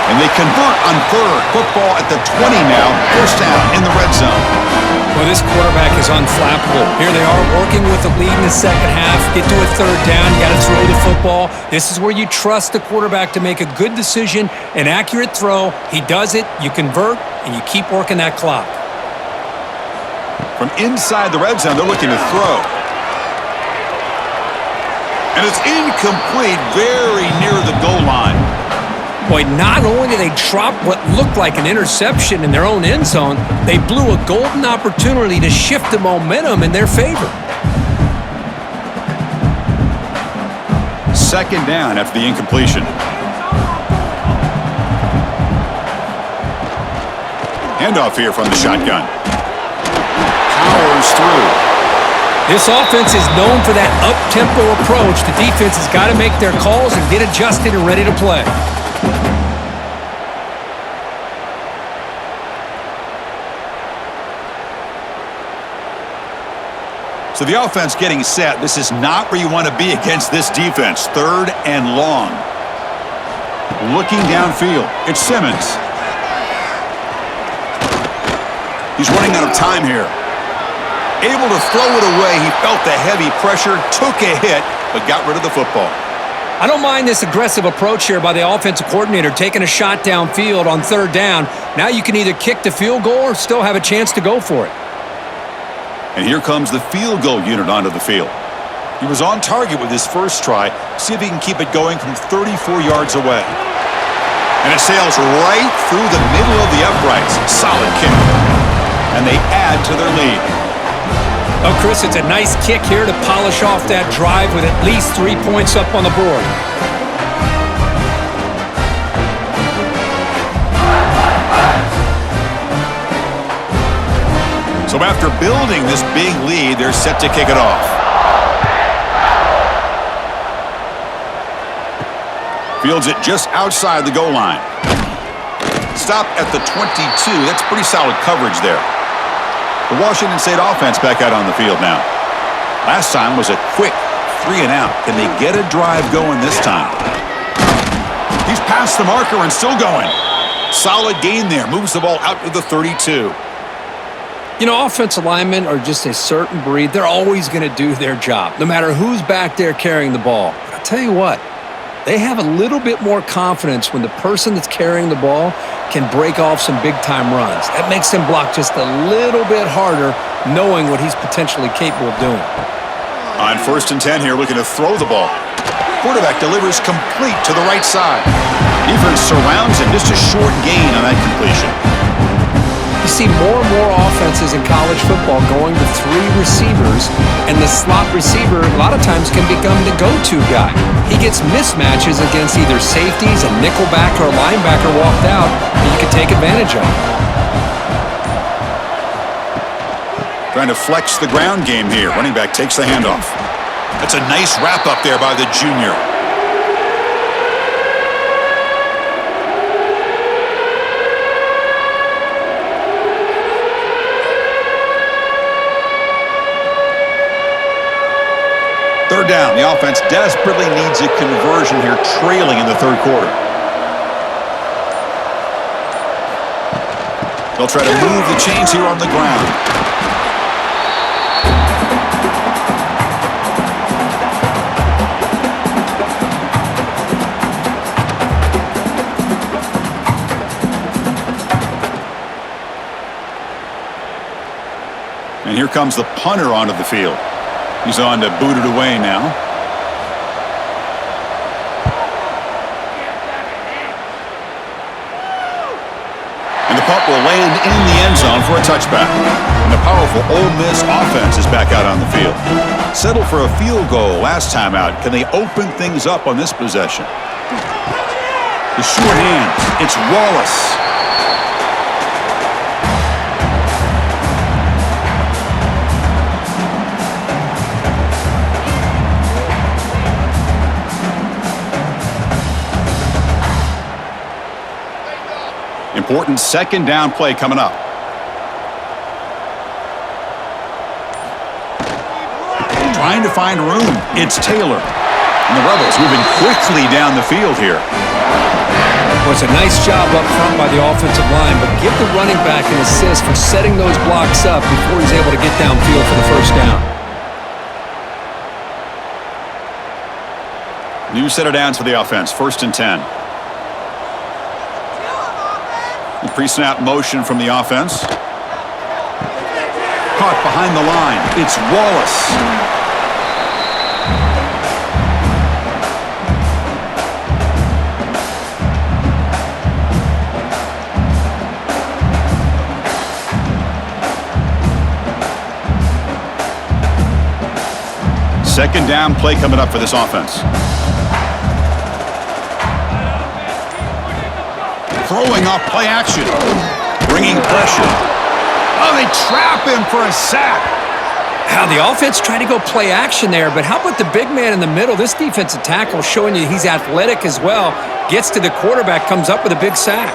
[SPEAKER 1] And they convert on third. Football at the 20 now. First down in the red zone.
[SPEAKER 2] Well, this quarterback is unflappable. Here they are working with the lead in the second half. Get to a third down. You got to throw the football. This is where you trust the quarterback to make a good decision, an accurate throw. He does it. You convert, and you keep working that clock.
[SPEAKER 1] From inside the red zone, they're looking to throw. And it's incomplete, very near the goal line.
[SPEAKER 2] Boy, not only did they drop what looked like an interception in their own end zone, they blew a golden opportunity to shift the momentum in their favor.
[SPEAKER 1] Second down after the incompletion. Handoff here from the shotgun. Powers through.
[SPEAKER 2] This offense is known for that up-tempo approach. The defense has got to make their calls and get adjusted and ready to play.
[SPEAKER 1] So the offense getting set. This is not where you want to be against this defense. Third and long. Looking downfield. It's Simmons. He's running out of time here. Able to throw it away. He felt the heavy pressure, took a hit, but got rid of the football.
[SPEAKER 2] I don't mind this aggressive approach here by the offensive coordinator, taking a shot downfield on third down. Now you can either kick the field goal or still have a chance to go for it.
[SPEAKER 1] And here comes the field goal unit onto the field. He was on target with his first try. See if he can keep it going from 34 yards away. And it sails right through the middle of the uprights. Solid kick. And they add to their lead.
[SPEAKER 2] Oh, Chris, it's a nice kick here to polish off that drive with at least 3 points up on the board.
[SPEAKER 1] So after building this big lead, they're set to kick it off. Fields it just outside the goal line. Stop at the 22. That's pretty solid coverage there. The Washington State offense back out on the field now. Last time was a quick 3 and out. Can they get a drive going this time? He's past the marker and still going. Solid gain there. Moves the ball out to the 32.
[SPEAKER 2] You know, offensive linemen are just a certain breed. They're always going to do their job, no matter who's back there carrying the ball. But I'll tell you what, they have a little bit more confidence when the person that's carrying the ball can break off some big-time runs. That makes them block just a little bit harder, knowing what he's potentially capable of doing.
[SPEAKER 1] On 1st and 10 here, looking to throw the ball. Quarterback delivers complete to the right side. Defense surrounds him, just a short gain on that completion.
[SPEAKER 2] You see more and more offenses in college football going to 3 receivers, and the slot receiver a lot of times can become the go-to guy. He gets mismatches against either safeties, a nickelback, or a linebacker walked out, and you can take advantage of it.
[SPEAKER 1] Trying to flex the ground game here. Running back takes the handoff. That's a nice wrap-up there by the junior. Third down. The offense desperately needs a conversion here, trailing in the third quarter. They'll try to move the chains here on the ground. And here comes the punter onto the field. He's on to boot it away now. And the punt will land in the end zone for a touchback. And the powerful Ole Miss offense is back out on the field. Settled for a field goal last time out. Can they open things up on this possession? The short hands. It's Wallace. Important second down play coming up. Trying to find room. It's Taylor. And the Rebels moving quickly down the field here.
[SPEAKER 2] Well, it's a nice job up front by the offensive line, but give the running back an assist for setting those blocks up before he's able to get downfield for the first down.
[SPEAKER 1] New set of downs for the offense. 1st and 10. The pre-snap motion from the offense. Caught behind the line. It's Wallace. Second down play coming up for this offense. Throwing off play action. Bringing pressure. Oh, they trap him for a sack.
[SPEAKER 2] How the offense tried to go play action there, but how about the big man in the middle? This defensive tackle showing you he's athletic as well. Gets to the quarterback, comes up with a big sack.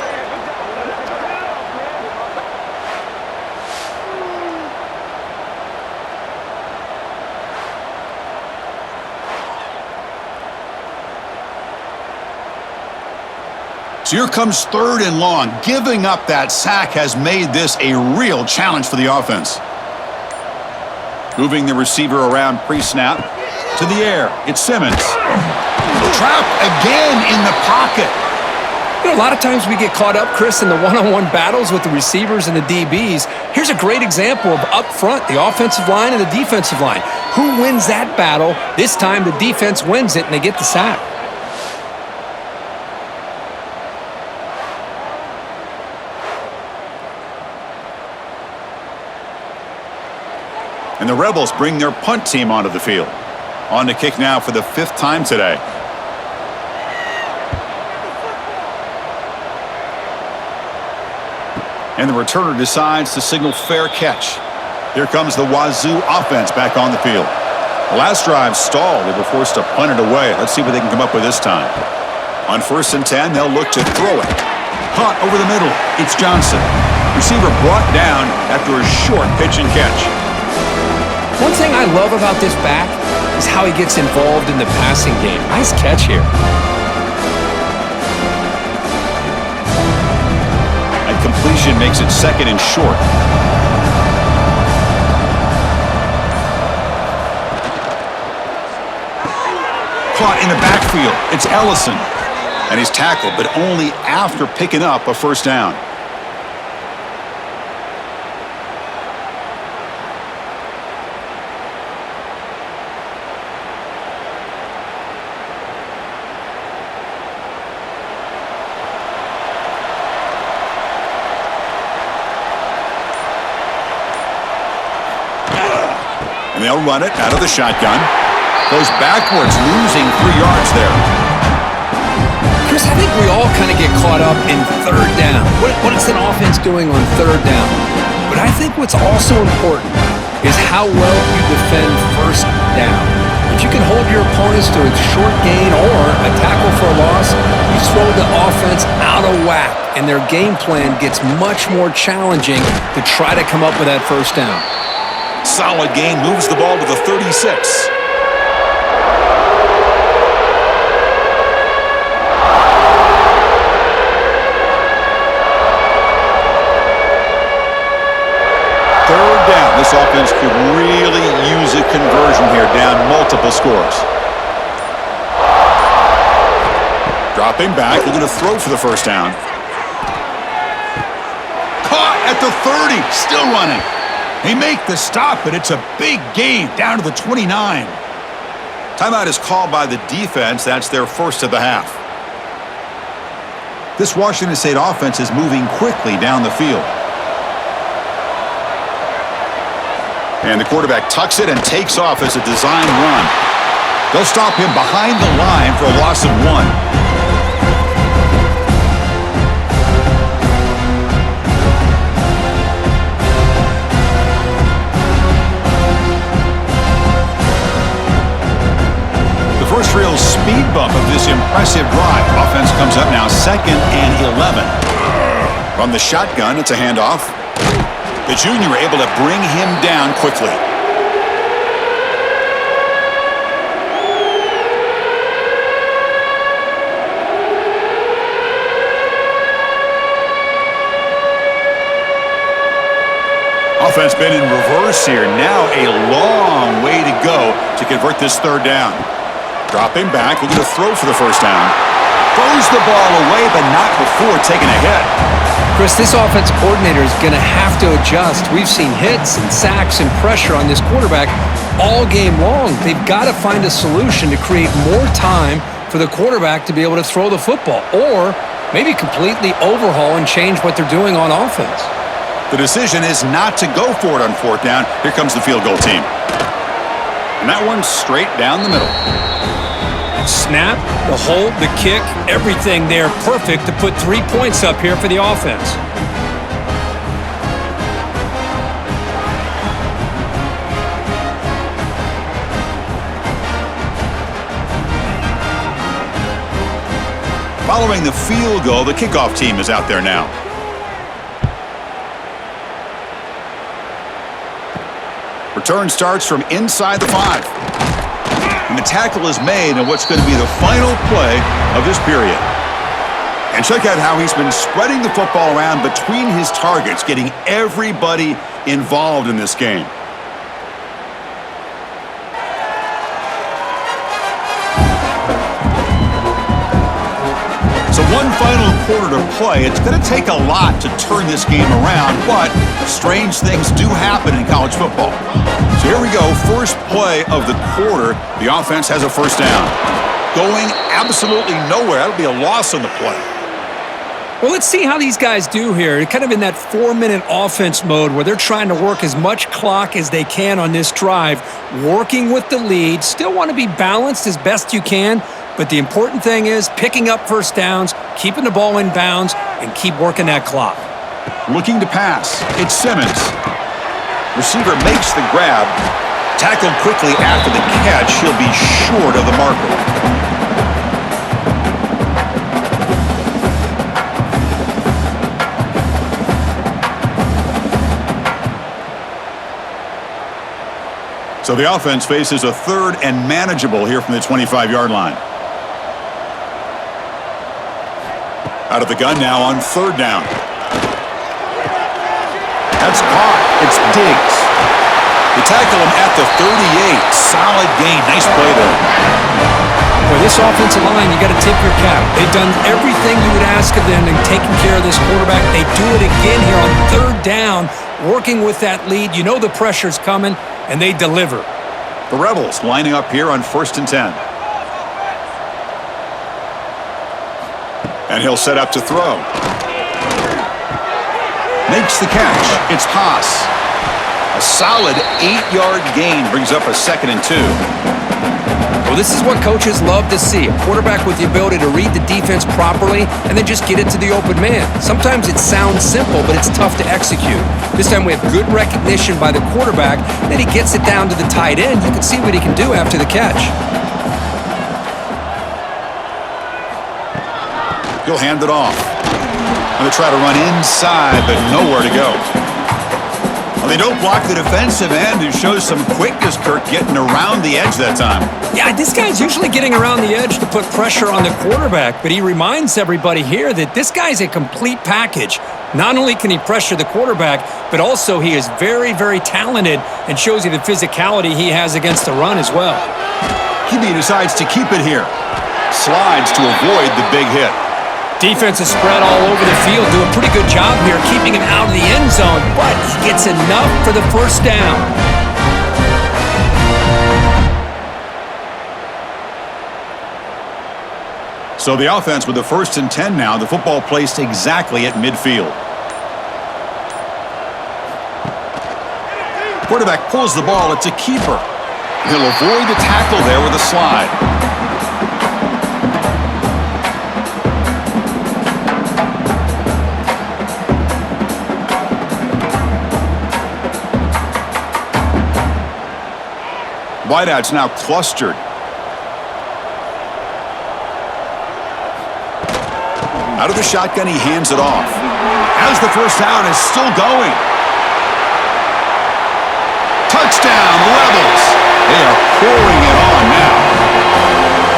[SPEAKER 1] So here comes 3rd and long. Giving up that sack has made this a real challenge for the offense. Moving the receiver around pre-snap. To the air. It's Simmons. Trapped again in the pocket.
[SPEAKER 2] You know, a lot of times we get caught up, Chris, in the one-on-one battles with the receivers and the DBs. Here's a great example of up front, the offensive line and the defensive line. Who wins that battle? This time the defense wins it and they get the sack.
[SPEAKER 1] And the Rebels bring their punt team onto the field. On to kick now for the 5th time today. And the returner decides to signal fair catch. Here comes the Wazoo offense back on the field. The last drive stalled. They were forced to punt it away. Let's see what they can come up with this time. On 1st and 10, they'll look to throw it. Caught over the middle. It's Johnson. Receiver brought down after a short pitch and catch.
[SPEAKER 2] One thing I love about this back is how he gets involved in the passing game. Nice catch here.
[SPEAKER 1] And completion makes it 2nd and short. Caught in the backfield. It's Ellison. And he's tackled, but only after picking up a 1st down. And they'll run it out of the shotgun. Goes backwards, losing 3 yards there.
[SPEAKER 2] Chris, I think we all kind of get caught up in 3rd down. What is an offense doing on 3rd down? But I think what's also important is how well you defend 1st down. If you can hold your opponents to a short gain or a tackle for a loss, you throw the offense out of whack, and their game plan gets much more challenging to try to come up with that 1st down.
[SPEAKER 1] Solid gain, moves the ball to the 36. Third down. This offense could really use a conversion here, down multiple scores. Dropping back, looking to throw for the 1st down. Caught at the 30, still running. They make the stop, but it's a big gain down to the 29. Timeout is called by the defense. That's their 1st of the half. This Washington State offense is moving quickly down the field. And the quarterback tucks it and takes off as a design run. They'll stop him behind the line for a loss of 1. First real speed bump of this impressive drive. Offense comes up now 2nd and 11. From the shotgun, it's a handoff. The junior able to bring him down quickly. Offense been in reverse here. Now a long way to go to convert this third down. Dropping back, looking to throw for the first down. Throws the ball away, but not before taking a hit.
[SPEAKER 2] Chris, this offensive coordinator is going to have to adjust. We've seen hits and sacks and pressure on this quarterback all game long. They've got to find a solution to create more time for the quarterback to be able to throw the football, or maybe completely overhaul and change what they're doing on offense.
[SPEAKER 1] The decision is not to go for it on fourth down. Here comes the field goal team. And that one's straight down the middle.
[SPEAKER 2] Snap, the hold, the kick, everything there perfect to put 3 points up here for the offense.
[SPEAKER 1] Following the field goal, the kickoff team is out there now. Return starts from inside the 5. And the tackle is made on what's going to be the final play of this period. And check out how he's been spreading the football around between his targets, getting everybody involved in this game. So one final quarter to play. It's going to take a lot to turn this game around, but strange things do happen in college football. So here we go, first play of the quarter. The offense has a first down. Going absolutely nowhere. That'll be a loss on the play.
[SPEAKER 2] Well, let's see how these guys do here. They're kind of in that 4-minute offense mode where they're trying to work as much clock as they can on this drive, working with the lead. Still want to be balanced as best you can, but the important thing is picking up first downs, keeping the ball in bounds, and keep working that clock.
[SPEAKER 1] Looking to pass. It's Simmons. Receiver makes the grab. Tackled quickly after the catch. He'll be short of the marker. So the offense faces a third and manageable here from the 25-yard line. Out of the gun now on third down. That's caught. It's Diggs. They tackle him at the 38. Solid gain. Nice play there.
[SPEAKER 2] Boy, this offensive line, you got to tip your cap. They've done everything you would ask of them in taking care of this quarterback. They do it again here on third down, working with that lead. You know the pressure's coming, and they deliver.
[SPEAKER 1] The Rebels lining up here on 1st and 10. And he'll set up to throw. Makes the catch. It's Haas. A solid 8-yard gain brings up a 2nd and 2.
[SPEAKER 2] Well, this is what coaches love to see. A quarterback with the ability to read the defense properly and then just get it to the open man. Sometimes it sounds simple, but it's tough to execute. This time we have good recognition by the quarterback. Then he gets it down to the tight end. You can see what he can do after the catch.
[SPEAKER 1] He'll hand it off. And they try to run inside, but nowhere to go. Well, they don't block the defensive end, who shows some quickness, Kirk, getting around the edge that time.
[SPEAKER 2] Yeah, this guy's usually getting around the edge to put pressure on the quarterback, but he reminds everybody here that this guy's a complete package. Not only can he pressure the quarterback, but also he is very, very talented and shows you the physicality he has against the run as well.
[SPEAKER 1] He decides to keep it here. Slides to avoid the big hit.
[SPEAKER 2] Defense is spread all over the field. Do a pretty good job here keeping him out of the end zone, but he gets enough for the first down.
[SPEAKER 1] So the offense with the 1st and 10 now. The football placed exactly at midfield. Quarterback pulls the ball. It's a keeper. He'll avoid the tackle there with a slide. Wideouts now clustered. Out of the shotgun, he hands it off. As the first down is still going. Touchdown, Rebels. They are pouring it on now.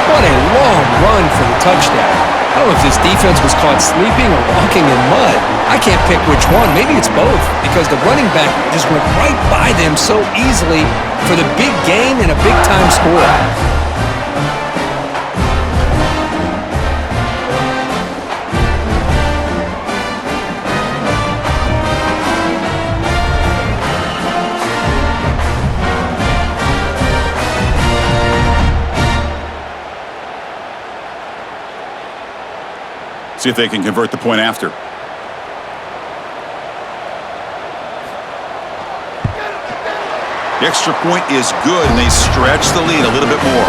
[SPEAKER 2] What a long run for the touchdown. I don't know if this defense was caught sleeping or walking in mud. I can't pick which one. Maybe it's both because the running back just went right by them so easily for the big gain and a big-time score.
[SPEAKER 1] See if they can convert the point after. The extra point is good, and they stretch the lead a little bit more.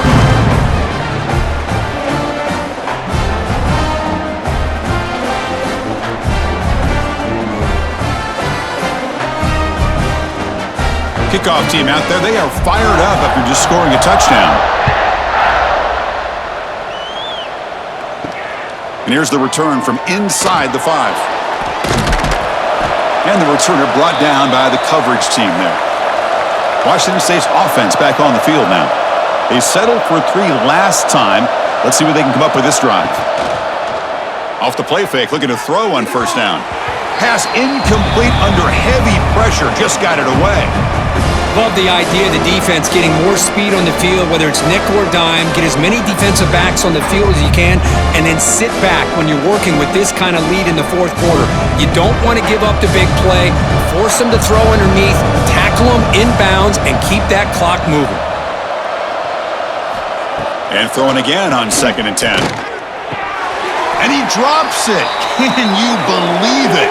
[SPEAKER 1] Kickoff team out there, they are fired up after just scoring a touchdown. And here's the return from inside the 5. And the returner brought down by the coverage team there. Washington State's offense back on the field now. They settled for 3 last time. Let's see what they can come up with this drive. Off the play fake, looking to throw on first down. Pass incomplete under heavy pressure, just got it away.
[SPEAKER 2] Love the idea of the defense getting more speed on the field, whether it's nickel or dime, get as many defensive backs on the field as you can, and then sit back when you're working with this kind of lead in the fourth quarter. You don't want to give up the big play, force them to throw underneath, tackle them inbounds, and keep that clock moving.
[SPEAKER 1] And throwing again on 2nd and 10. And he drops it. Can you believe it?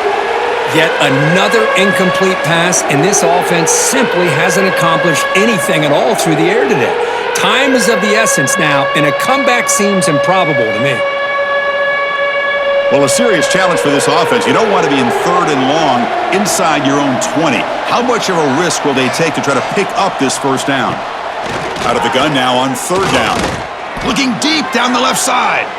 [SPEAKER 2] Yet another incomplete pass, and this offense simply hasn't accomplished anything at all through the air today. Time is of the essence now, and a comeback seems improbable to me.
[SPEAKER 1] Well, a serious challenge for this offense. You don't want to be in 3rd and long inside your own 20. How much of a risk will they take to try to pick up this first down? Out of the gun now on 3rd down. Looking deep down the left side.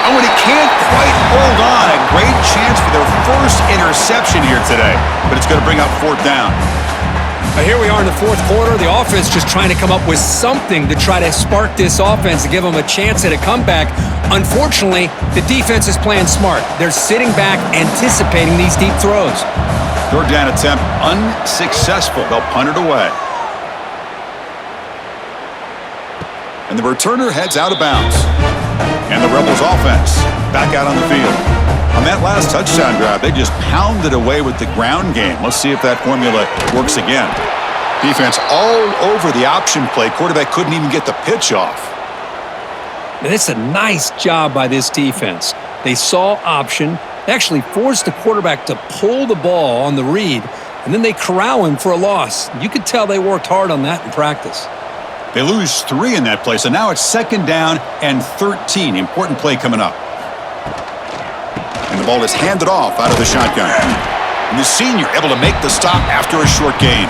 [SPEAKER 1] Oh, and he can't quite hold on. A great chance for their first interception here today, but it's going to bring up 4th down.
[SPEAKER 2] Here we are in the fourth quarter. The offense just trying to come up with something to try to spark this offense to give them a chance at a comeback. Unfortunately, the defense is playing smart. They're sitting back, anticipating these deep throws.
[SPEAKER 1] 3rd down attempt unsuccessful. They'll punt it away. And the returner heads out of bounds. And the Rebels offense back out on the field. On that last touchdown drive, they just pounded away with the ground game. Let's see if that formula works again. Defense all over the option play. Quarterback couldn't even get the pitch off.
[SPEAKER 2] And it's a nice job by this defense. They saw option. They actually forced the quarterback to pull the ball on the read, and then they corral him for a loss. You could tell they worked hard on that in practice.
[SPEAKER 1] They lose 3 in that play, so now it's 2nd down and 13. Important play coming up. And the ball is handed off out of the shotgun. And the senior able to make the stop after a short gain.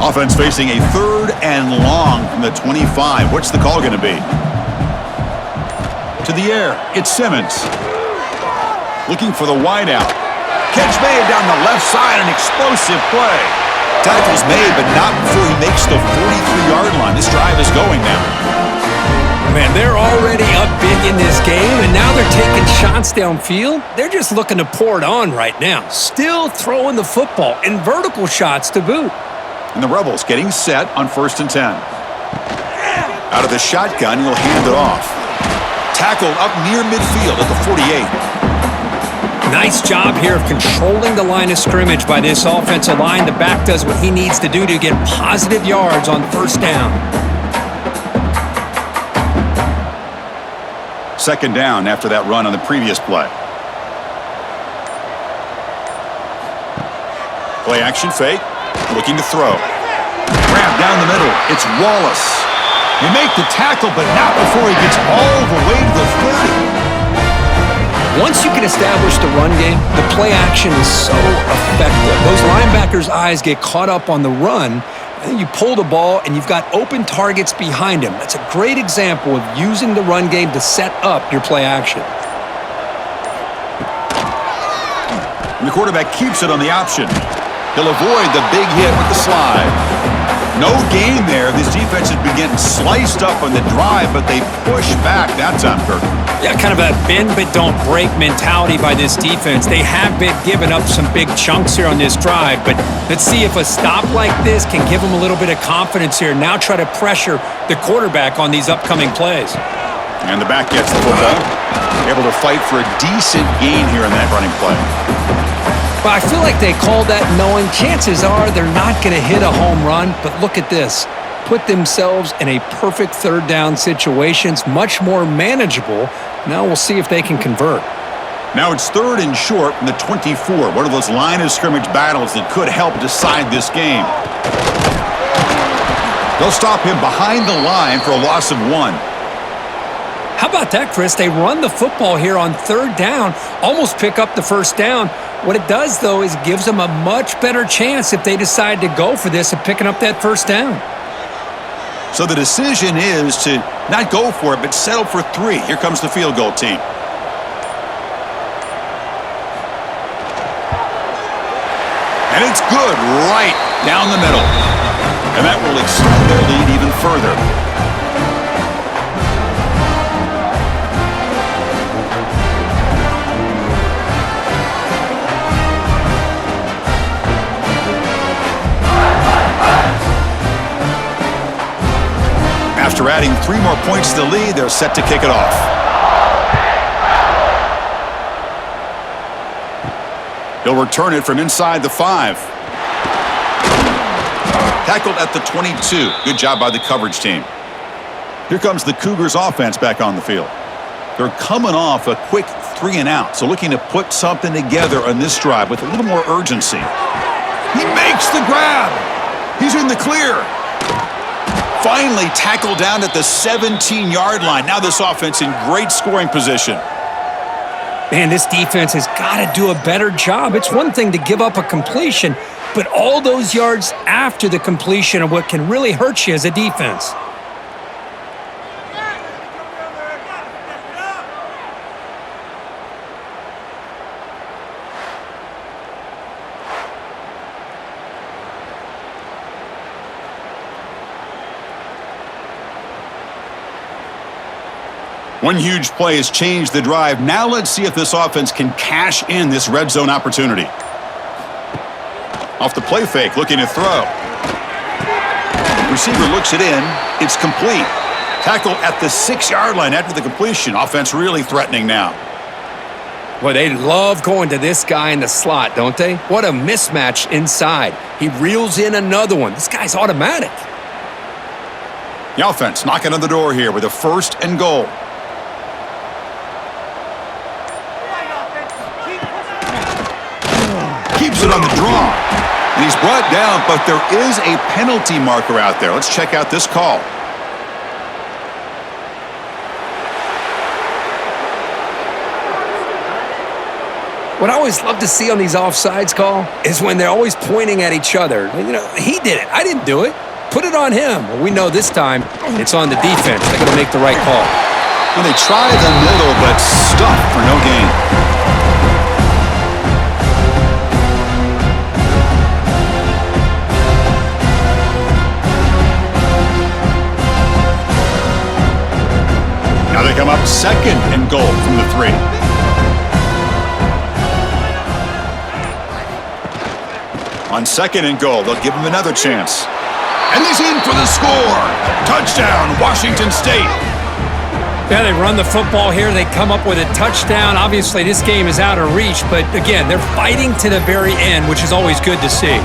[SPEAKER 1] Offense facing a 3rd and long from the 25. What's the call going to be? To the air, it's Simmons. Looking for the wideout. Catch made down the left side, an explosive play. Tackle's made, but not before he makes the 43-yard line. This drive is going now.
[SPEAKER 2] Man, they're already up big in this game, and now they're taking shots downfield. They're just looking to pour it on right now. Still throwing the football, and vertical shots to boot.
[SPEAKER 1] And the Rebels getting set on 1st and 10. Out of the shotgun, he'll hand it off. Tackled up near midfield at the 48.
[SPEAKER 2] Nice job here of controlling the line of scrimmage by this offensive line. The back does what he needs to do to get positive yards on 1st down.
[SPEAKER 1] 2nd down after that run on the previous play. Play action fake. Looking to throw. Grab down the middle. It's Wallace. They make the tackle, but not before he gets all the way to the 30.
[SPEAKER 2] Once you can establish the run game, the play action is so effective. Those linebackers' eyes get caught up on the run, and then you pull the ball, and you've got open targets behind him. That's a great example of using the run game to set up your play action.
[SPEAKER 1] And the quarterback keeps it on the option. He'll avoid the big hit with the slide. No gain there. This defense has been getting sliced up on the drive, but they push back that time, Kirk.
[SPEAKER 2] Yeah, kind of a bend but don't break mentality by this defense. They have been giving up some big chunks here on this drive, but let's see if a stop like this can give them a little bit of confidence here. Now try to pressure the quarterback on these upcoming plays.
[SPEAKER 1] And the back gets the football. Able to fight for a decent gain here in that running play.
[SPEAKER 2] But I feel like they called that knowing chances are they're not going to hit a home run, but look at this. Put themselves in a perfect third down situations, much more manageable. Now we'll see if they can convert.
[SPEAKER 1] Now it's 3rd and short from the 24. One of those line of scrimmage battles that could help decide this game. They'll stop him behind the line for a loss of 1.
[SPEAKER 2] How about that, Chris? They run the football here on 3rd down, almost pick up the 1st down. What it does, though, is it gives them a much better chance if they decide to go for this and picking up that 1st down.
[SPEAKER 1] So the decision is to not go for it, but settle for 3. Here comes the field goal team. And it's good right down the middle. And that will extend their lead even further. After adding 3 more points to the lead, they're set to kick it off. He'll return it from inside the 5. Tackled at the 22. Good job by the coverage team. Here comes the Cougars offense back on the field. They're coming off a quick 3 and out, so looking to put something together on this drive with a little more urgency. He makes the grab. He's in the clear. Finally tackled down at the 17-yard line. Now this offense in great scoring position.
[SPEAKER 2] Man, this defense has got to do a better job. It's one thing to give up a completion, but all those yards after the completion are what can really hurt you as a defense.
[SPEAKER 1] One huge play has changed the drive. Now let's see if this offense can cash in this red zone opportunity. Off the play fake, looking to throw. Receiver looks it in. It's complete. Tackle at the 6-yard line after the completion. Offense really threatening now.
[SPEAKER 2] Well, they love going to this guy in the slot, don't they? What a mismatch inside. He reels in another one. This guy's automatic.
[SPEAKER 1] The offense knocking on the door here with a 1st and goal. Keeps it on the draw. And he's brought down, but there is a penalty marker out there. Let's check out this call.
[SPEAKER 2] What I always love to see on these offsides call is when they're always pointing at each other. You know, he did it. I didn't do it. Put it on him. Well, we know this time it's on the defense. They're going to make the right call.
[SPEAKER 1] And they try the middle, but stuck for no gain. Now they come up 2nd and goal from the 3. On 2nd and goal, they'll give him another chance. And he's in for the score. Touchdown, Washington State.
[SPEAKER 2] Yeah, they run the football here. They come up with a touchdown. Obviously, this game is out of reach, but again, they're fighting to the very end, which is always good to see.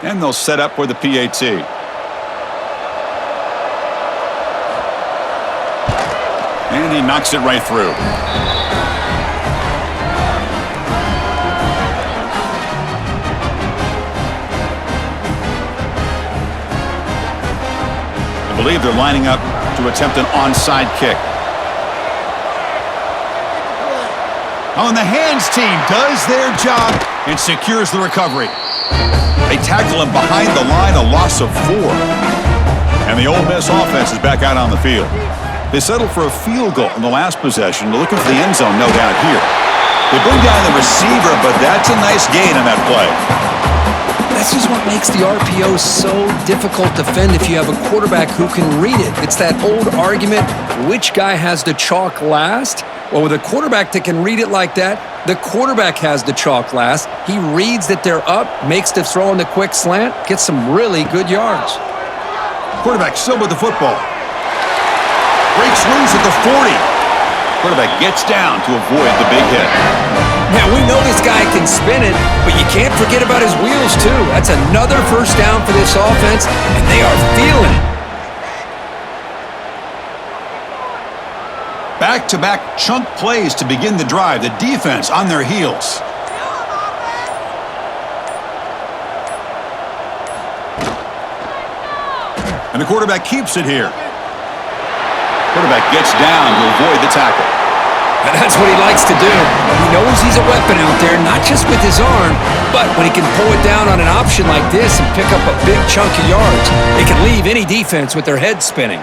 [SPEAKER 1] And they'll set up for the PAT. And he knocks it right through. I believe they're lining up to attempt an onside kick. On the hands team does their job and secures the recovery. They tackle him behind the line, a loss of 4. And the Ole Miss offense is back out on the field. They settled for a field goal in the last possession. They're looking for the end zone, no doubt, here. They bring down the receiver, but that's a nice gain on that play.
[SPEAKER 2] This is what makes the RPO so difficult to defend if you have a quarterback who can read it. It's that old argument, which guy has the chalk last? Well, with a quarterback that can read it like that, the quarterback has the chalk last. He reads that they're up, makes the throw in the quick slant, gets some really good yards.
[SPEAKER 1] Quarterback still with the football. Breaks loose at the 40. Quarterback gets down to avoid the big hit.
[SPEAKER 2] Now, we know this guy can spin it, but you can't forget about his wheels, too. That's another first down for this offense, and they are feeling it.
[SPEAKER 1] Back-to-back chunk plays to begin the drive. The defense on their heels. And the quarterback keeps it here. Quarterback gets down to avoid the tackle.
[SPEAKER 2] And that's what he likes to do. He knows he's a weapon out there, not just with his arm, but when he can pull it down on an option like this and pick up a big chunk of yards, it can leave any defense with their head spinning.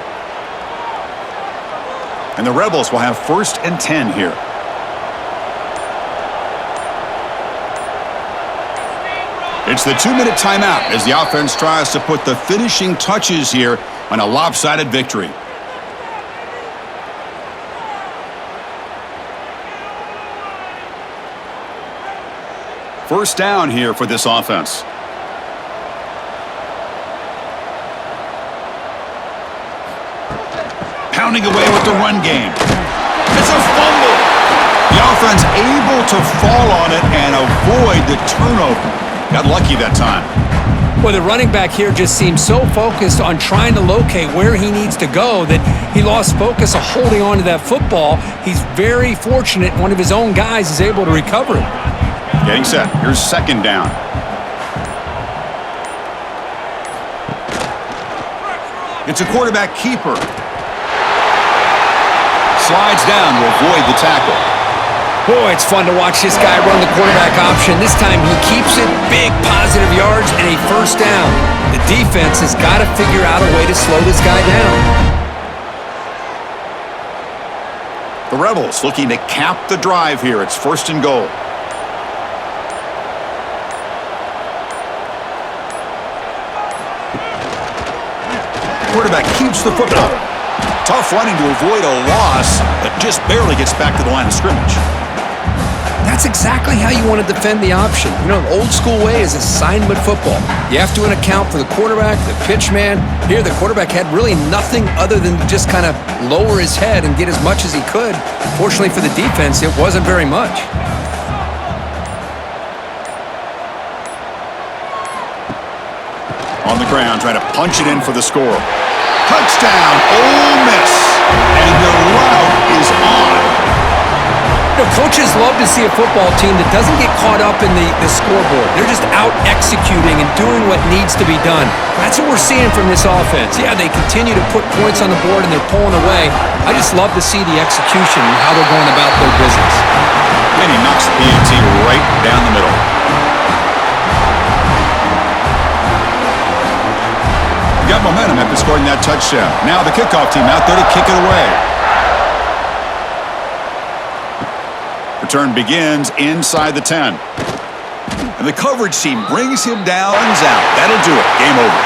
[SPEAKER 1] And the Rebels will have 1st and 10 here. It's the 2-minute timeout as the offense tries to put the finishing touches here on a lopsided victory. First down here for this offense. Pounding away with the run game. It's a fumble. The offense able to fall on it and avoid the turnover. Got lucky that time.
[SPEAKER 2] Well, the running back here just seems so focused on trying to locate where he needs to go that he lost focus of holding on to that football. He's very fortunate one of his own guys is able to recover it.
[SPEAKER 1] Getting set. Here's 2nd down. It's a quarterback keeper. Slides down to avoid the tackle.
[SPEAKER 2] Boy, it's fun to watch this guy run the quarterback option. This time he keeps it, big positive yards, and a first down. The defense has got to figure out a way to slow this guy down.
[SPEAKER 1] The Rebels looking to cap the drive here. It's 1st and goal. Quarterback keeps the football. Tough running to avoid a loss, but just barely gets back to the line of scrimmage.
[SPEAKER 2] That's exactly how you want to defend the option. You know, the old school way is assignment football. You have to account for the quarterback, the pitch man. Here, the quarterback had really nothing other than just kind of lower his head and get as much as he could. Fortunately for the defense, it wasn't very much.
[SPEAKER 1] On the ground, trying to punch it in for the score. Touchdown, Ole Miss. And the route is on.
[SPEAKER 2] You know, coaches love to see a football team that doesn't get caught up in the scoreboard. They're just out executing and doing what needs to be done. That's what we're seeing from this offense. Yeah, they continue to put points on the board and they're pulling away. I just love to see the execution and how they're going about their business.
[SPEAKER 1] And he knocks the PAT right down the middle. Got momentum after scoring that touchdown. Now the kickoff team out there to kick it away. Return begins inside the 10. And the coverage team brings him down and out. That'll do it. Game over.